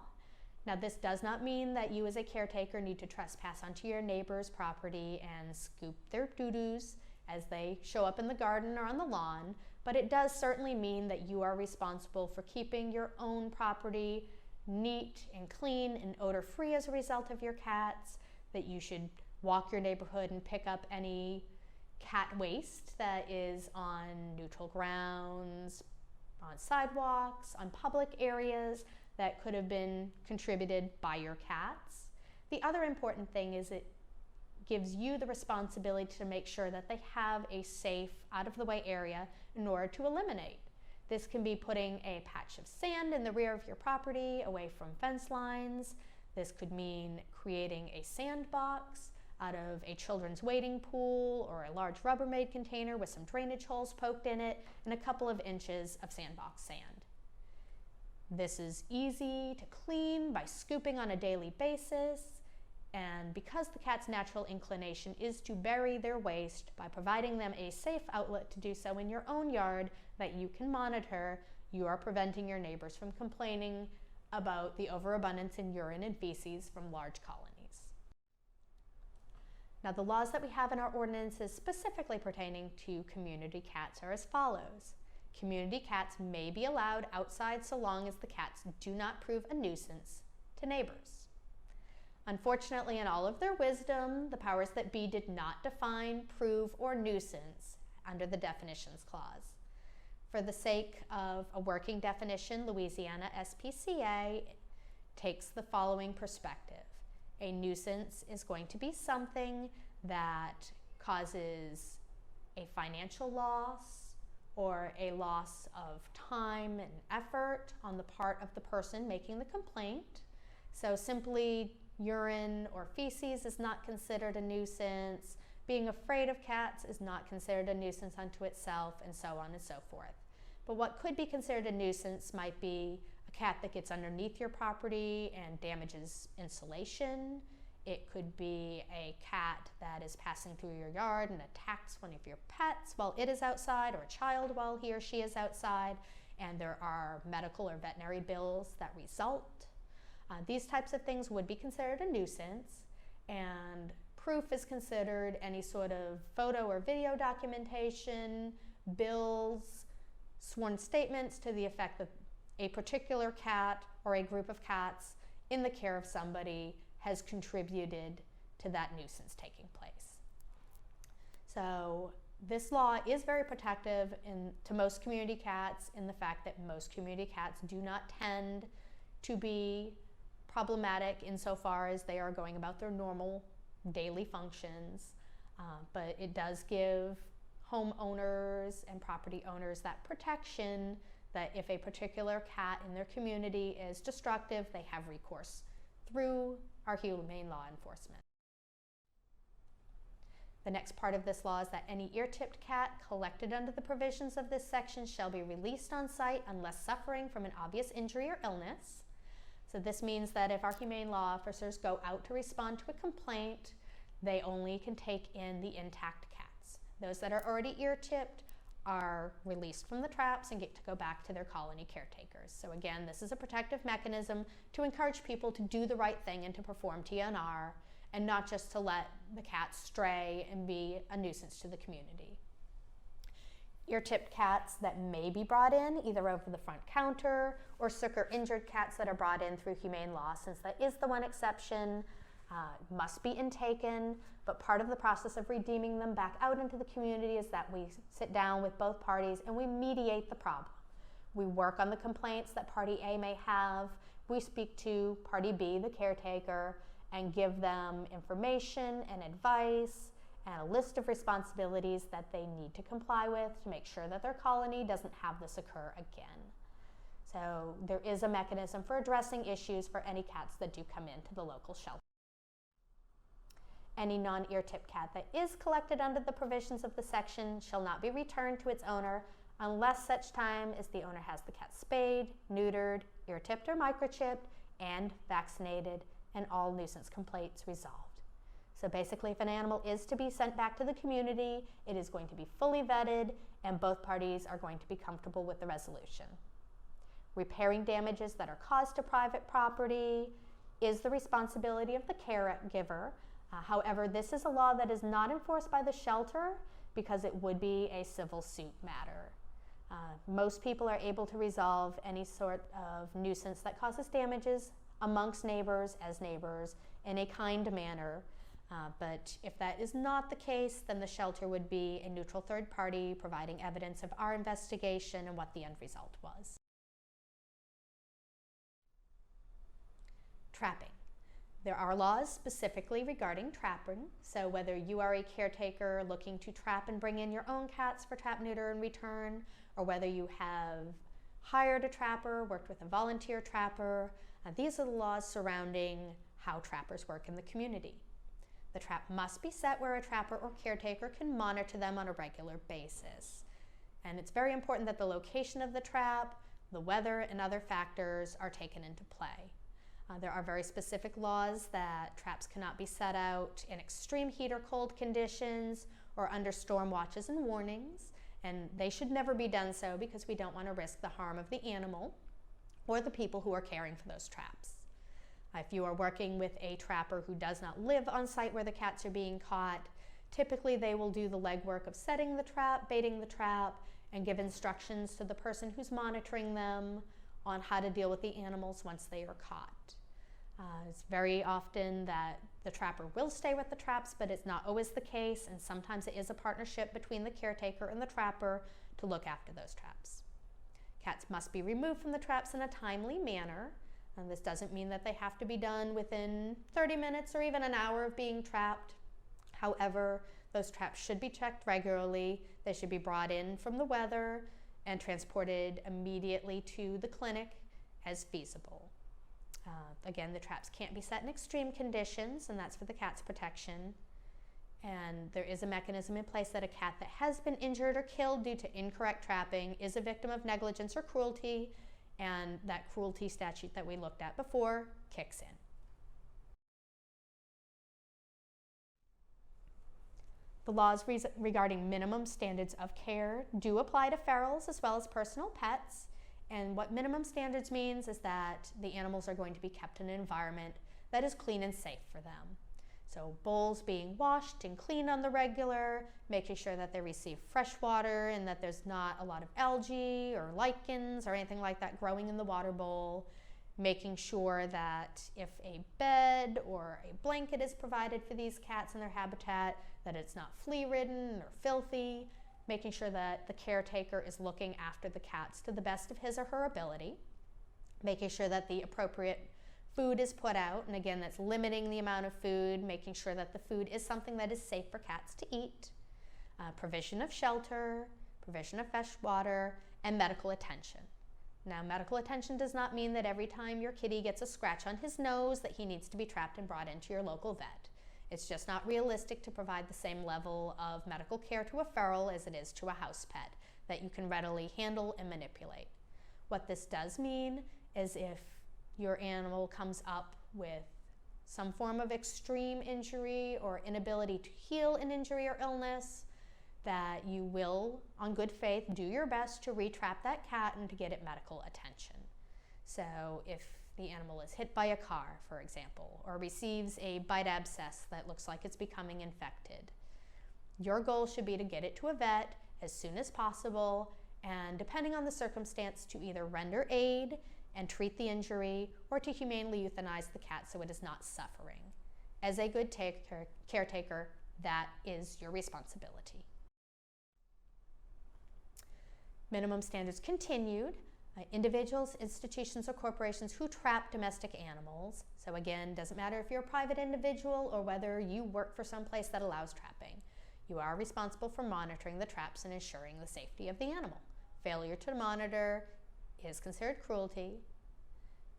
Now, this does not mean that you as a caretaker need to trespass onto your neighbor's property and scoop their doo-doos as they show up in the garden or on the lawn, but it does certainly mean that you are responsible for keeping your own property neat and clean and odor-free as a result of your cats, that you should walk your neighborhood and pick up any cat waste that is on neutral grounds, on sidewalks, on public areas that could have been contributed by your cats. The other important thing is it gives you the responsibility to make sure that they have a safe, out-of-the-way area in order to eliminate. This can be putting a patch of sand in the rear of your property away from fence lines. This could mean creating a sandbox out of a children's wading pool or a large Rubbermaid container with some drainage holes poked in it and a couple of inches of sandbox sand. This is easy to clean by scooping on a daily basis, and because the cat's natural inclination is to bury their waste, by providing them a safe outlet to do so in your own yard that you can monitor, you are preventing your neighbors from complaining about the overabundance in urine and feces from large colonies. Now, the laws that we have in our ordinances specifically pertaining to community cats are as follows. Community cats may be allowed outside so long as the cats do not prove a nuisance to neighbors. Unfortunately, in all of their wisdom, the powers that be did not define, prove, or nuisance under the definitions clause. For the sake of a working definition, Louisiana SPCA takes the following perspective. A nuisance is going to be something that causes a financial loss or a loss of time and effort on the part of the person making the complaint. So simply urine or feces is not considered a nuisance. Being afraid of cats is not considered a nuisance unto itself, and so on and so forth. But what could be considered a nuisance might be a cat that gets underneath your property and damages insulation. It could be a cat that is passing through your yard and attacks one of your pets while it is outside, or a child while he or she is outside, and there are medical or veterinary bills that result. These types of things would be considered a nuisance, and proof is considered any sort of photo or video documentation, bills, sworn statements to the effect that a particular cat or a group of cats in the care of somebody has contributed to that nuisance taking place. So this law is very protective to most community cats in the fact that most community cats do not tend to be problematic insofar as they are going about their normal daily functions, but it does give homeowners and property owners that protection that if a particular cat in their community is destructive, they have recourse through our humane law enforcement. The next part of this law is that any ear-tipped cat collected under the provisions of this section shall be released on site unless suffering from an obvious injury or illness. So this means that if our humane law officers go out to respond to a complaint, they only can take in the intact cats. Those that are already ear-tipped are released from the traps and get to go back to their colony caretakers. So again, this is a protective mechanism to encourage people to do the right thing and to perform TNR, and not just to let the cats stray and be a nuisance to the community. Ear-tipped cats that may be brought in either over the front counter or sick or injured cats that are brought in through humane law, since that is the one exception, must be intaken, but part of the process of redeeming them back out into the community is that we sit down with both parties and we mediate the problem. We work on the complaints that party A may have. We speak to party B, the caretaker, and give them information and advice and a list of responsibilities that they need to comply with to make sure that their colony doesn't have this occur again. So there is a mechanism for addressing issues for any cats that do come into the local shelter. Any non-ear-tipped cat that is collected under the provisions of the section shall not be returned to its owner unless such time as the owner has the cat spayed, neutered, ear-tipped or microchipped, and vaccinated, and all nuisance complaints resolved. So basically, if an animal is to be sent back to the community, it is going to be fully vetted and both parties are going to be comfortable with the resolution. Repairing damages that are caused to private property is the responsibility of the caregiver. However, this is a law that is not enforced by the shelter because it would be a civil suit matter. Most people are able to resolve any sort of nuisance that causes damages amongst neighbors as neighbors in a kind manner. But if that is not the case, then the shelter would be a neutral third party providing evidence of our investigation and what the end result was. Trapping. There are laws specifically regarding trapping, so whether you are a caretaker looking to trap and bring in your own cats for trap, neuter, and return, or whether you have hired a trapper, worked with a volunteer trapper, these are the laws surrounding how trappers work in the community. The trap must be set where a trapper or caretaker can monitor them on a regular basis. And it's very important that the location of the trap, the weather, and other factors are taken into play. There are very specific laws that traps cannot be set out in extreme heat or cold conditions or under storm watches and warnings, and they should never be done so because we don't want to risk the harm of the animal or the people who are caring for those traps. If you are working with a trapper who does not live on site where the cats are being caught, typically they will do the legwork of setting the trap, baiting the trap, and give instructions to the person who's monitoring them on how to deal with the animals once they are caught. It's very often that the trapper will stay with the traps, but it's not always the case, and sometimes it is a partnership between the caretaker and the trapper to look after those traps. Cats must be removed from the traps in a timely manner, and this doesn't mean that they have to be done within 30 minutes or even an hour of being trapped. However, those traps should be checked regularly. They should be brought in from the weather and transported immediately to the clinic as feasible. Again, the traps can't be set in extreme conditions, and that's for the cat's protection. And there is a mechanism in place that a cat that has been injured or killed due to incorrect trapping is a victim of negligence or cruelty, and that cruelty statute that we looked at before kicks in. The laws regarding minimum standards of care do apply to ferals as well as personal pets. And what minimum standards means is that the animals are going to be kept in an environment that is clean and safe for them. So bowls being washed and cleaned on the regular, making sure that they receive fresh water and that there's not a lot of algae or lichens or anything like that growing in the water bowl, making sure that if a bed or a blanket is provided for these cats in their habitat, that it's not flea-ridden or filthy, making sure that the caretaker is looking after the cats to the best of his or her ability, making sure that the appropriate food is put out, and again, that's limiting the amount of food, making sure that the food is something that is safe for cats to eat, provision of shelter, provision of fresh water, and medical attention. Now, medical attention does not mean that every time your kitty gets a scratch on his nose that he needs to be trapped and brought into your local vet. It's just not realistic to provide the same level of medical care to a feral as it is to a house pet that you can readily handle and manipulate. What this does mean is if your animal comes up with some form of extreme injury or inability to heal an injury or illness, that you will, on good faith, do your best to re-trap that cat and to get it medical attention. So if the animal is hit by a car, for example, or receives a bite abscess that looks like it's becoming infected, your goal should be to get it to a vet as soon as possible, and depending on the circumstance, to either render aid and treat the injury or to humanely euthanize the cat so it is not suffering. As a good caretaker, that is your responsibility. Minimum standards continued. Individuals, institutions, or corporations who trap domestic animals. So again, doesn't matter if you're a private individual or whether you work for some place that allows trapping. You are responsible for monitoring the traps and ensuring the safety of the animal. Failure to monitor is considered cruelty.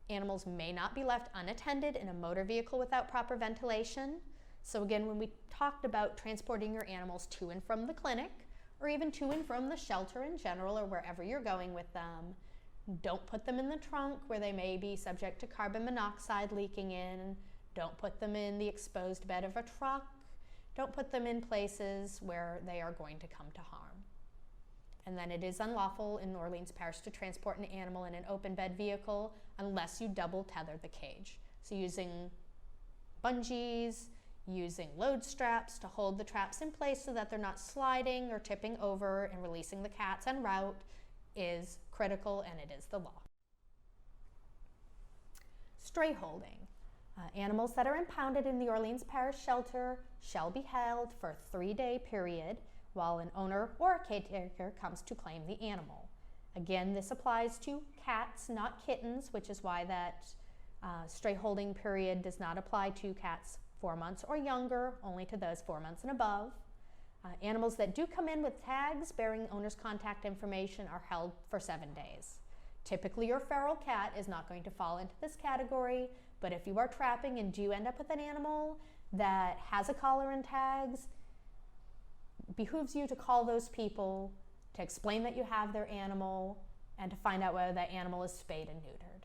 Animals may not be left unattended in a motor vehicle without proper ventilation. So again, when we talked about transporting your animals to and from the clinic, or even to and from the shelter in general, or wherever you're going with them, don't put them in the trunk where they may be subject to carbon monoxide leaking in. Don't put them in the exposed bed of a truck. Don't put them in places where they are going to come to harm. And then it is unlawful in New Orleans Parish to transport an animal in an open bed vehicle unless you double tether the cage. So using bungees, using load straps to hold the traps in place so that they're not sliding or tipping over, and releasing the cats en route is critical, and it is the law. Stray holding. Animals that are impounded in the Orleans Parish Shelter shall be held for a 3-day period while an owner or a caretaker comes to claim the animal. Again, this applies to cats, not kittens, which is why that stray holding period does not apply to cats 4 months or younger, only to those 4 months and above. Animals that do come in with tags bearing owner's contact information are held for 7 days. Typically, your feral cat is not going to fall into this category, but if you are trapping and do end up with an animal that has a collar and tags, it behooves you to call those people to explain that you have their animal and to find out whether that animal is spayed and neutered.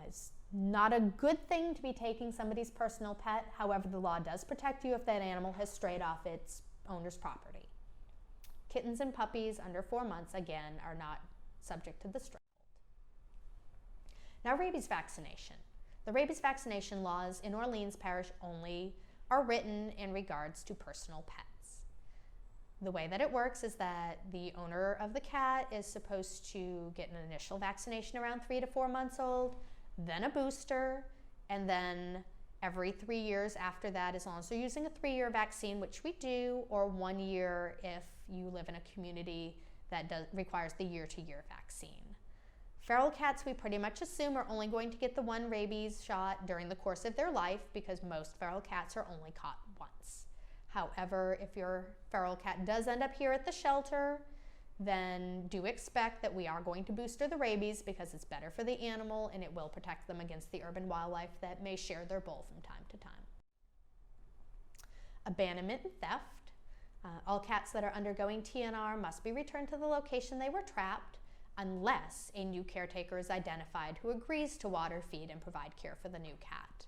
It's not a good thing to be taking somebody's personal pet. However, the law does protect you if that animal has strayed off its owner's property. Kittens and puppies under 4 months, again, are not subject to the stray hold. Now, rabies vaccination. The rabies vaccination laws in Orleans Parish only are written in regards to personal pets. The way that it works is that the owner of the cat is supposed to get an initial vaccination around 3 to 4 months old, then a booster, and then every 3 years after that, as long as they're using a 3-year vaccine, which we do, or 1 year if you live in a community that requires the year-to-year vaccine. Feral cats, we pretty much assume, are only going to get the 1 rabies shot during the course of their life because most feral cats are only caught once. However, if your feral cat does end up here at the shelter, then do expect that we are going to booster the rabies because it's better for the animal and it will protect them against the urban wildlife that may share their bowl from time to time. Abandonment and theft. All cats that are undergoing TNR must be returned to the location they were trapped unless a new caretaker is identified who agrees to water, feed, and provide care for the new cat.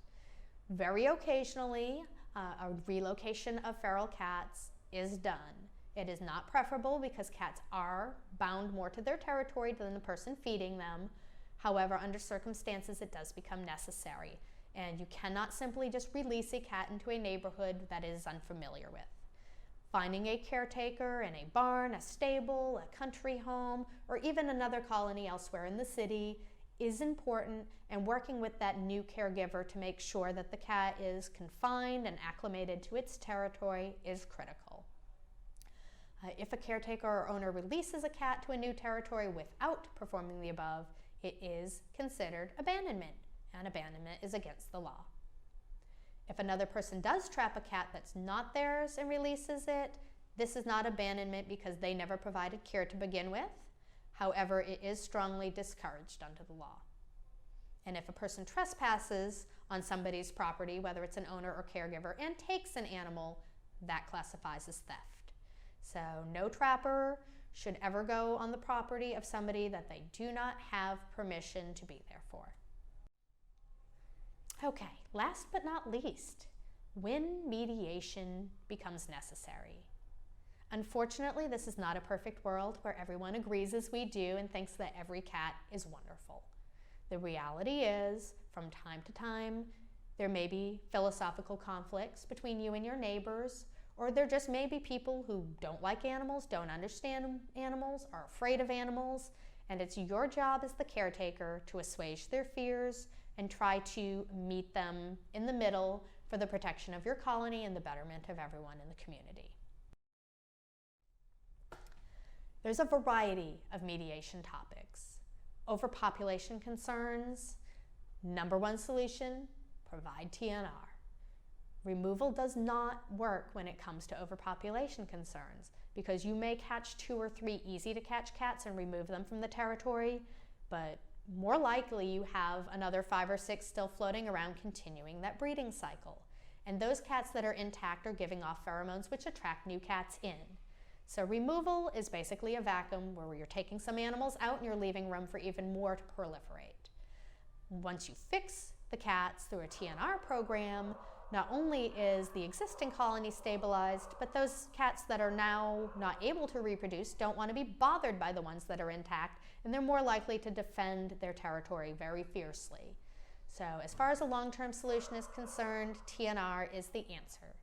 Very occasionally, a relocation of feral cats is done. It is not preferable because cats are bound more to their territory than the person feeding them. However, under circumstances, it does become necessary. And you cannot simply just release a cat into a neighborhood that it is unfamiliar with. Finding a caretaker in a barn, a stable, a country home, or even another colony elsewhere in the city is important, and working with that new caregiver to make sure that the cat is confined and acclimated to its territory is critical. If a caretaker or owner releases a cat to a new territory without performing the above, it is considered abandonment, and abandonment is against the law. If another person does trap a cat that's not theirs and releases it, this is not abandonment because they never provided care to begin with. However, it is strongly discouraged under the law. And if a person trespasses on somebody's property, whether it's an owner or caregiver, and takes an animal, that classifies as theft. So no trapper should ever go on the property of somebody that they do not have permission to be there for. Okay, last but not least, when mediation becomes necessary. Unfortunately, this is not a perfect world where everyone agrees as we do and thinks that every cat is wonderful. The reality is, from time to time, there may be philosophical conflicts between you and your neighbors, or there just may be people who don't like animals, don't understand animals, are afraid of animals, and it's your job as the caretaker to assuage their fears and try to meet them in the middle for the protection of your colony and the betterment of everyone in the community. There's a variety of mediation topics. Overpopulation concerns, number one solution, provide TNR. Removal does not work when it comes to overpopulation concerns because you may catch 2 or 3 easy to catch cats and remove them from the territory, but more likely you have another 5 or 6 still floating around continuing that breeding cycle. And those cats that are intact are giving off pheromones which attract new cats in. So removal is basically a vacuum where you're taking some animals out and you're leaving room for even more to proliferate. Once you fix the cats through a TNR program, not only is the existing colony stabilized, but those cats that are now not able to reproduce don't want to be bothered by the ones that are intact, and they're more likely to defend their territory very fiercely. So as far as a long-term solution is concerned, TNR is the answer.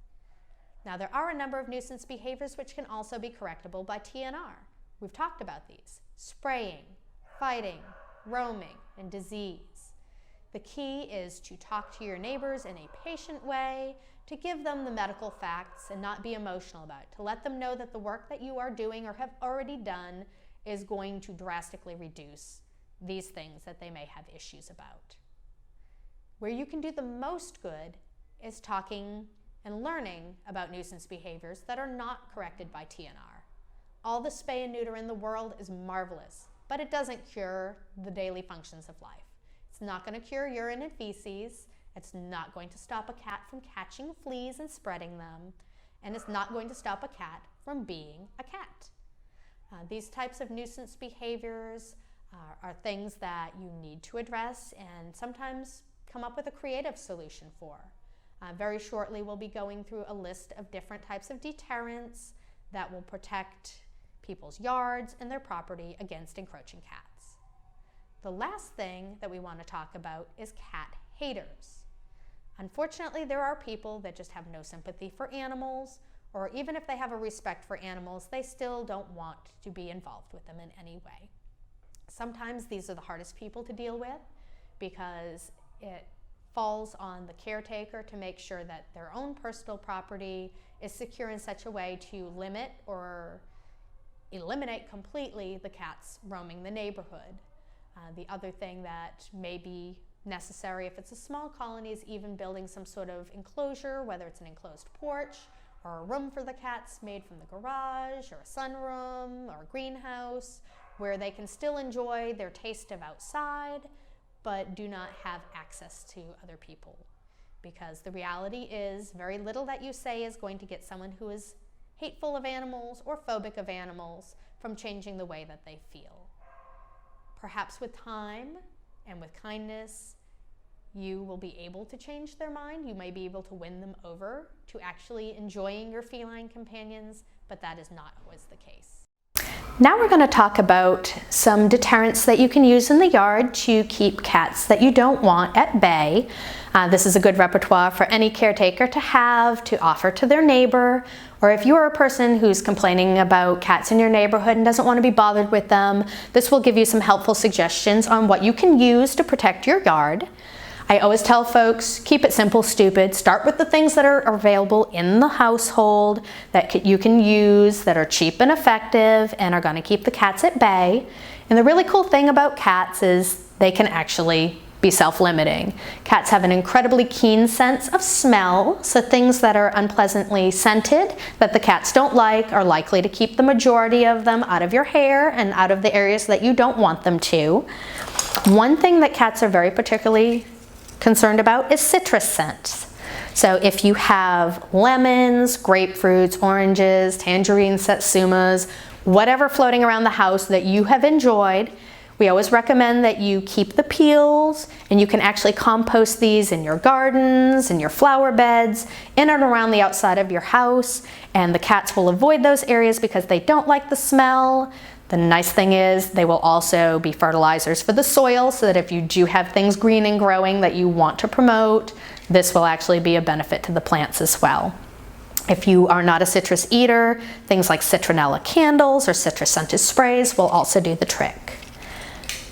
Now, there are a number of nuisance behaviors which can also be correctable by TNR. We've talked about these: spraying, fighting, roaming, and disease. The key is to talk to your neighbors in a patient way, to give them the medical facts and not be emotional about it, to let them know that the work that you are doing or have already done is going to drastically reduce these things that they may have issues about. Where you can do the most good is talking and learning about nuisance behaviors that are not corrected by TNR. All the spay and neuter in the world is marvelous, but it doesn't cure the daily functions of life. It's not going to cure urine and feces. It's not going to stop a cat from catching fleas and spreading them. And it's not going to stop a cat from being a cat. These types of nuisance behaviors are things that you need to address and sometimes come up with a creative solution for. Very shortly, we'll be going through a list of different types of deterrents that will protect people's yards and their property against encroaching cats. The last thing that we want to talk about is cat haters. Unfortunately, there are people that just have no sympathy for animals, or even if they have a respect for animals, they still don't want to be involved with them in any way. Sometimes these are the hardest people to deal with because it falls on the caretaker to make sure that their own personal property is secure in such a way to limit or eliminate completely the cats roaming the neighborhood. The other thing that may be necessary if it's a small colony is even building some sort of enclosure, whether it's an enclosed porch or a room for the cats made from the garage or a sunroom or a greenhouse where they can still enjoy their taste of outside but do not have access to other people. Because the reality is very little that you say is going to get someone who is hateful of animals or phobic of animals from changing the way that they feel. Perhaps with time and with kindness, you will be able to change their mind. You may be able to win them over to actually enjoying your feline companions, but that is not always the case. Now we're going to talk about some deterrents that you can use in the yard to keep cats that you don't want at bay. This is a good repertoire for any caretaker to have, to offer to their neighbor, or if you are a person who's complaining about cats in your neighborhood and doesn't want to be bothered with them, this will give you some helpful suggestions on what you can use to protect your yard. I always tell folks, keep it simple, stupid. Start with the things that are available in the household that you can use, that are cheap and effective and are going to keep the cats at bay. And the really cool thing about cats is they can actually be self-limiting. Cats have an incredibly keen sense of smell, so things that are unpleasantly scented that the cats don't like are likely to keep the majority of them out of your hair and out of the areas that you don't want them to. One thing that cats are very particularly concerned about is citrus scents. So if you have lemons, grapefruits, oranges, tangerines, satsumas, whatever floating around the house that you have enjoyed, we always recommend that you keep the peels, and you can actually compost these in your gardens, in your flower beds, in and around the outside of your house, and the cats will avoid those areas because they don't like the smell. The nice thing is they will also be fertilizers for the soil, so that if you do have things green and growing that you want to promote, this will actually be a benefit to the plants as well. If you are not a citrus eater, things like citronella candles or citrus scented sprays will also do the trick.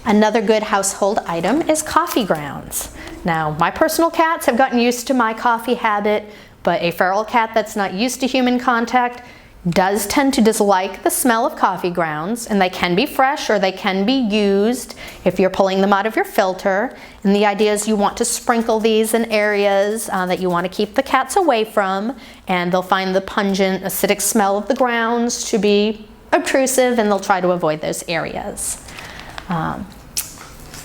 Another good household item is coffee grounds. Now, my personal cats have gotten used to my coffee habit, but a feral cat that's not used to human contact does tend to dislike the smell of coffee grounds, and they can be fresh or they can be used if you're pulling them out of your filter. And the idea is you want to sprinkle these in areas that you want to keep the cats away from, and they'll find the pungent, acidic smell of the grounds to be obtrusive, and they'll try to avoid those areas.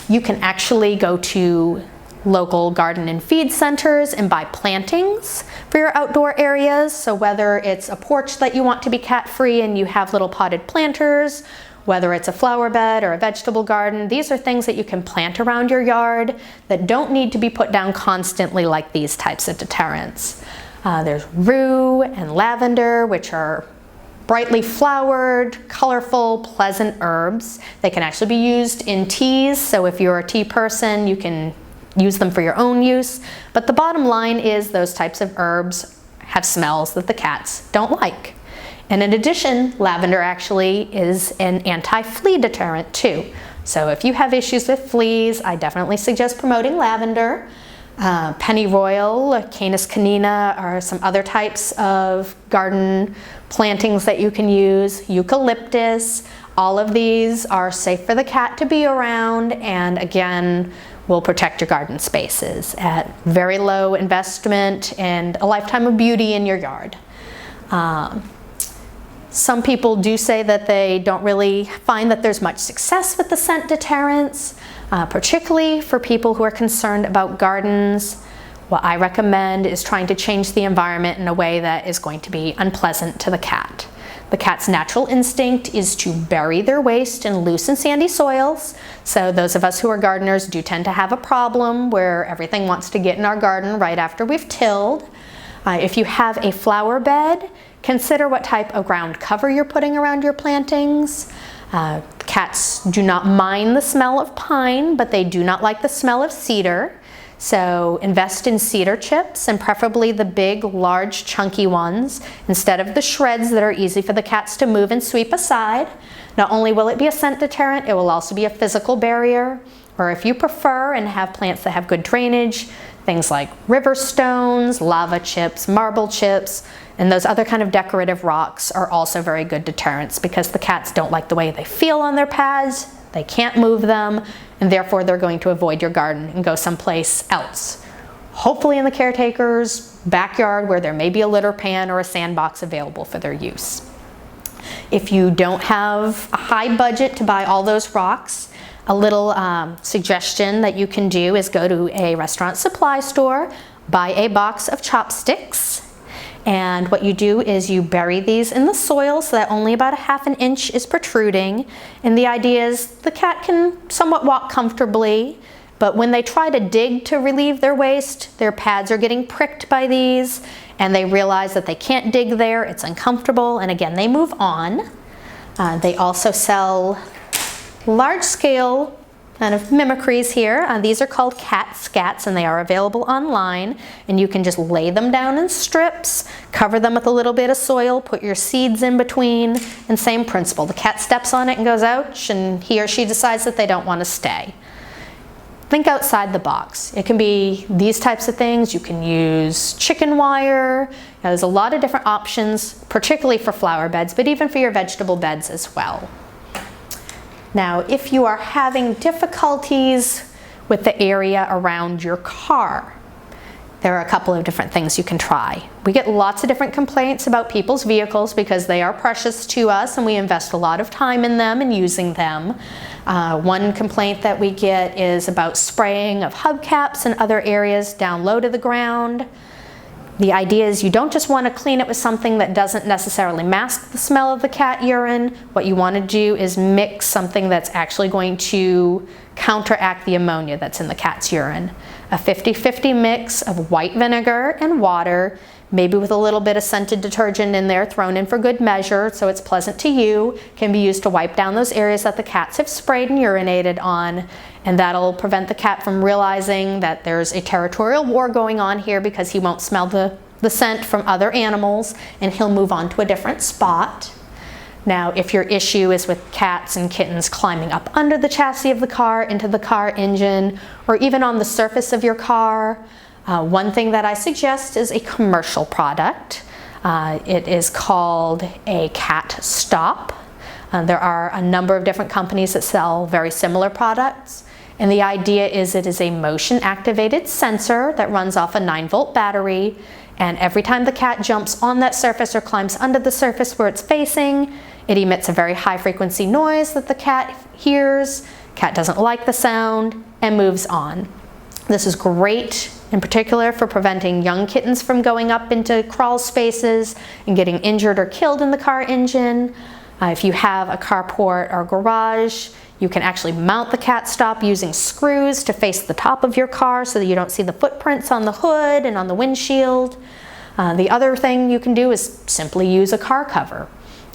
You can actually go to local garden and feed centers and buy plantings for your outdoor areas. So whether it's a porch that you want to be cat-free and you have little potted planters, whether it's a flower bed or a vegetable garden, these are things that you can plant around your yard that don't need to be put down constantly like these types of deterrents. There's rue and lavender, which are brightly flowered, colorful, pleasant herbs. They can actually be used in teas, so if you're a tea person, you can use them for your own use. But the bottom line is those types of herbs have smells that the cats don't like. And in addition, lavender actually is an anti-flea deterrent too. So if you have issues with fleas, I definitely suggest promoting lavender. Pennyroyal, Canis canina are some other types of garden plantings that you can use. Eucalyptus, all of these are safe for the cat to be around, and again, will protect your garden spaces at very low investment and a lifetime of beauty in your yard. Some people do say that they don't really find that there's much success with the scent deterrents, particularly for people who are concerned about gardens. What I recommend is trying to change the environment in a way that is going to be unpleasant to the cat. The cat's natural instinct is to bury their waste in loose and sandy soils. So those of us who are gardeners do tend to have a problem where everything wants to get in our garden right after we've tilled. If you have a flower bed, consider what type of ground cover you're putting around your plantings. Cats do not mind the smell of pine, but they do not like the smell of cedar. So invest in cedar chips, and preferably the big, large, chunky ones, instead of the shreds that are easy for the cats to move and sweep aside. Not only will it be a scent deterrent, it will also be a physical barrier. Or if you prefer and have plants that have good drainage, things like river stones, lava chips, marble chips, and those other kind of decorative rocks are also very good deterrents because the cats don't like the way they feel on their pads, they can't move them, and therefore they're going to avoid your garden and go someplace else. Hopefully in the caretaker's backyard where there may be a litter pan or a sandbox available for their use. If you don't have a high budget to buy all those rocks, a little suggestion that you can do is go to a restaurant supply store, buy a box of chopsticks, and what you do is you bury these in the soil so that only about 1/2 inch is protruding. And the idea is the cat can somewhat walk comfortably, but when they try to dig to relieve their waste, their pads are getting pricked by these, and they realize that they can't dig there, it's uncomfortable, and again, they move on. They also sell large-scale kind of mimicries here. These are called cat scats, and they are available online, and you can just lay them down in strips, cover them with a little bit of soil, put your seeds in between, and same principle. The cat steps on it and goes ouch, and he or she decides that they don't want to stay. Think outside the box. It can be these types of things. You can use chicken wire. There's a lot of different options, particularly for flower beds, but even for your vegetable beds as well. Now, if you are having difficulties with the area around your car, there are a couple of different things you can try. We get lots of different complaints about people's vehicles because they are precious to us and we invest a lot of time in them and using them. One complaint that we get is about spraying of hubcaps and other areas down low to the ground. The idea is you don't just want to clean it with something that doesn't necessarily mask the smell of the cat urine. What you want to do is mix something that's actually going to counteract the ammonia that's in the cat's urine. A 50-50 mix of white vinegar and water, maybe with a little bit of scented detergent in there thrown in for good measure so it's pleasant to you, can be used to wipe down those areas that the cats have sprayed and urinated on. And that'll prevent the cat from realizing that there's a territorial war going on here because he won't smell the scent from other animals and he'll move on to a different spot. Now, if your issue is with cats and kittens climbing up under the chassis of the car, into the car engine, or even on the surface of your car, one thing that I suggest is a commercial product. It is called a cat stop. There are a number of different companies that sell very similar products. And the idea is it is a motion-activated sensor that runs off a 9-volt battery. And every time the cat jumps on that surface or climbs under the surface where it's facing, it emits a very high-frequency noise that the cat hears. Cat doesn't like the sound and moves on. This is great in particular for preventing young kittens from going up into crawl spaces and getting injured or killed in the car engine. If you have a carport or garage, you can actually mount the cat stop using screws to face the top of your car so that you don't see the footprints on the hood and on the windshield. The other thing you can do is simply use a car cover.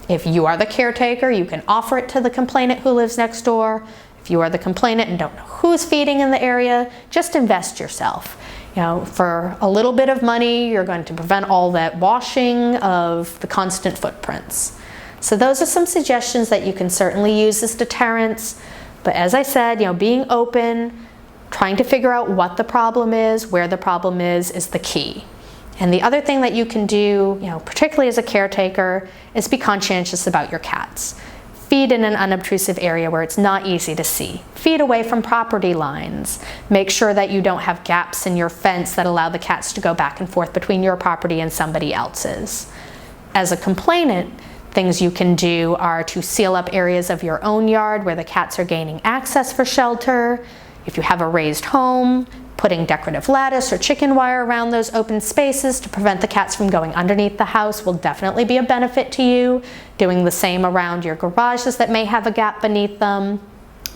If you are the caretaker, you can offer it to the complainant who lives next door. If you are the complainant and don't know who's feeding in the area, just invest yourself. For a little bit of money, you're going to prevent all that washing of the constant footprints. So those are some suggestions that you can certainly use as deterrents. But as I said, being open, trying to figure out what the problem is, where the problem is the key. And the other thing that you can do, particularly as a caretaker, is be conscientious about your cats. Feed in an unobtrusive area where it's not easy to see. Feed away from property lines. Make sure that you don't have gaps in your fence that allow the cats to go back and forth between your property and somebody else's. As a complainant, things you can do are to seal up areas of your own yard where the cats are gaining access for shelter. If you have a raised home, putting decorative lattice or chicken wire around those open spaces to prevent the cats from going underneath the house will definitely be a benefit to you. Doing the same around your garages that may have a gap beneath them.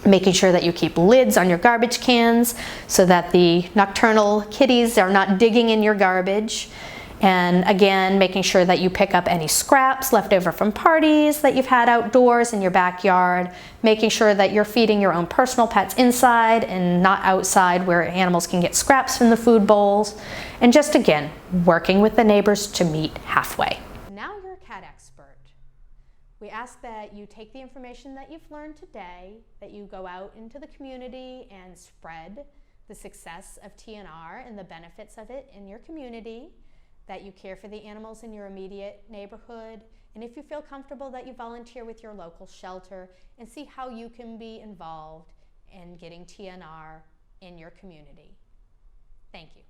Making sure that you keep lids on your garbage cans so that the nocturnal kitties are not digging in your garbage. And again, making sure that you pick up any scraps left over from parties that you've had outdoors in your backyard, making sure that you're feeding your own personal pets inside and not outside where animals can get scraps from the food bowls, and just again, working with the neighbors to meet halfway. Now you're a cat expert. We ask that you take the information that you've learned today, that you go out into the community and spread the success of TNR and the benefits of it in your community, that you care for the animals in your immediate neighborhood, and if you feel comfortable, that you volunteer with your local shelter and see how you can be involved in getting TNR in your community. Thank you.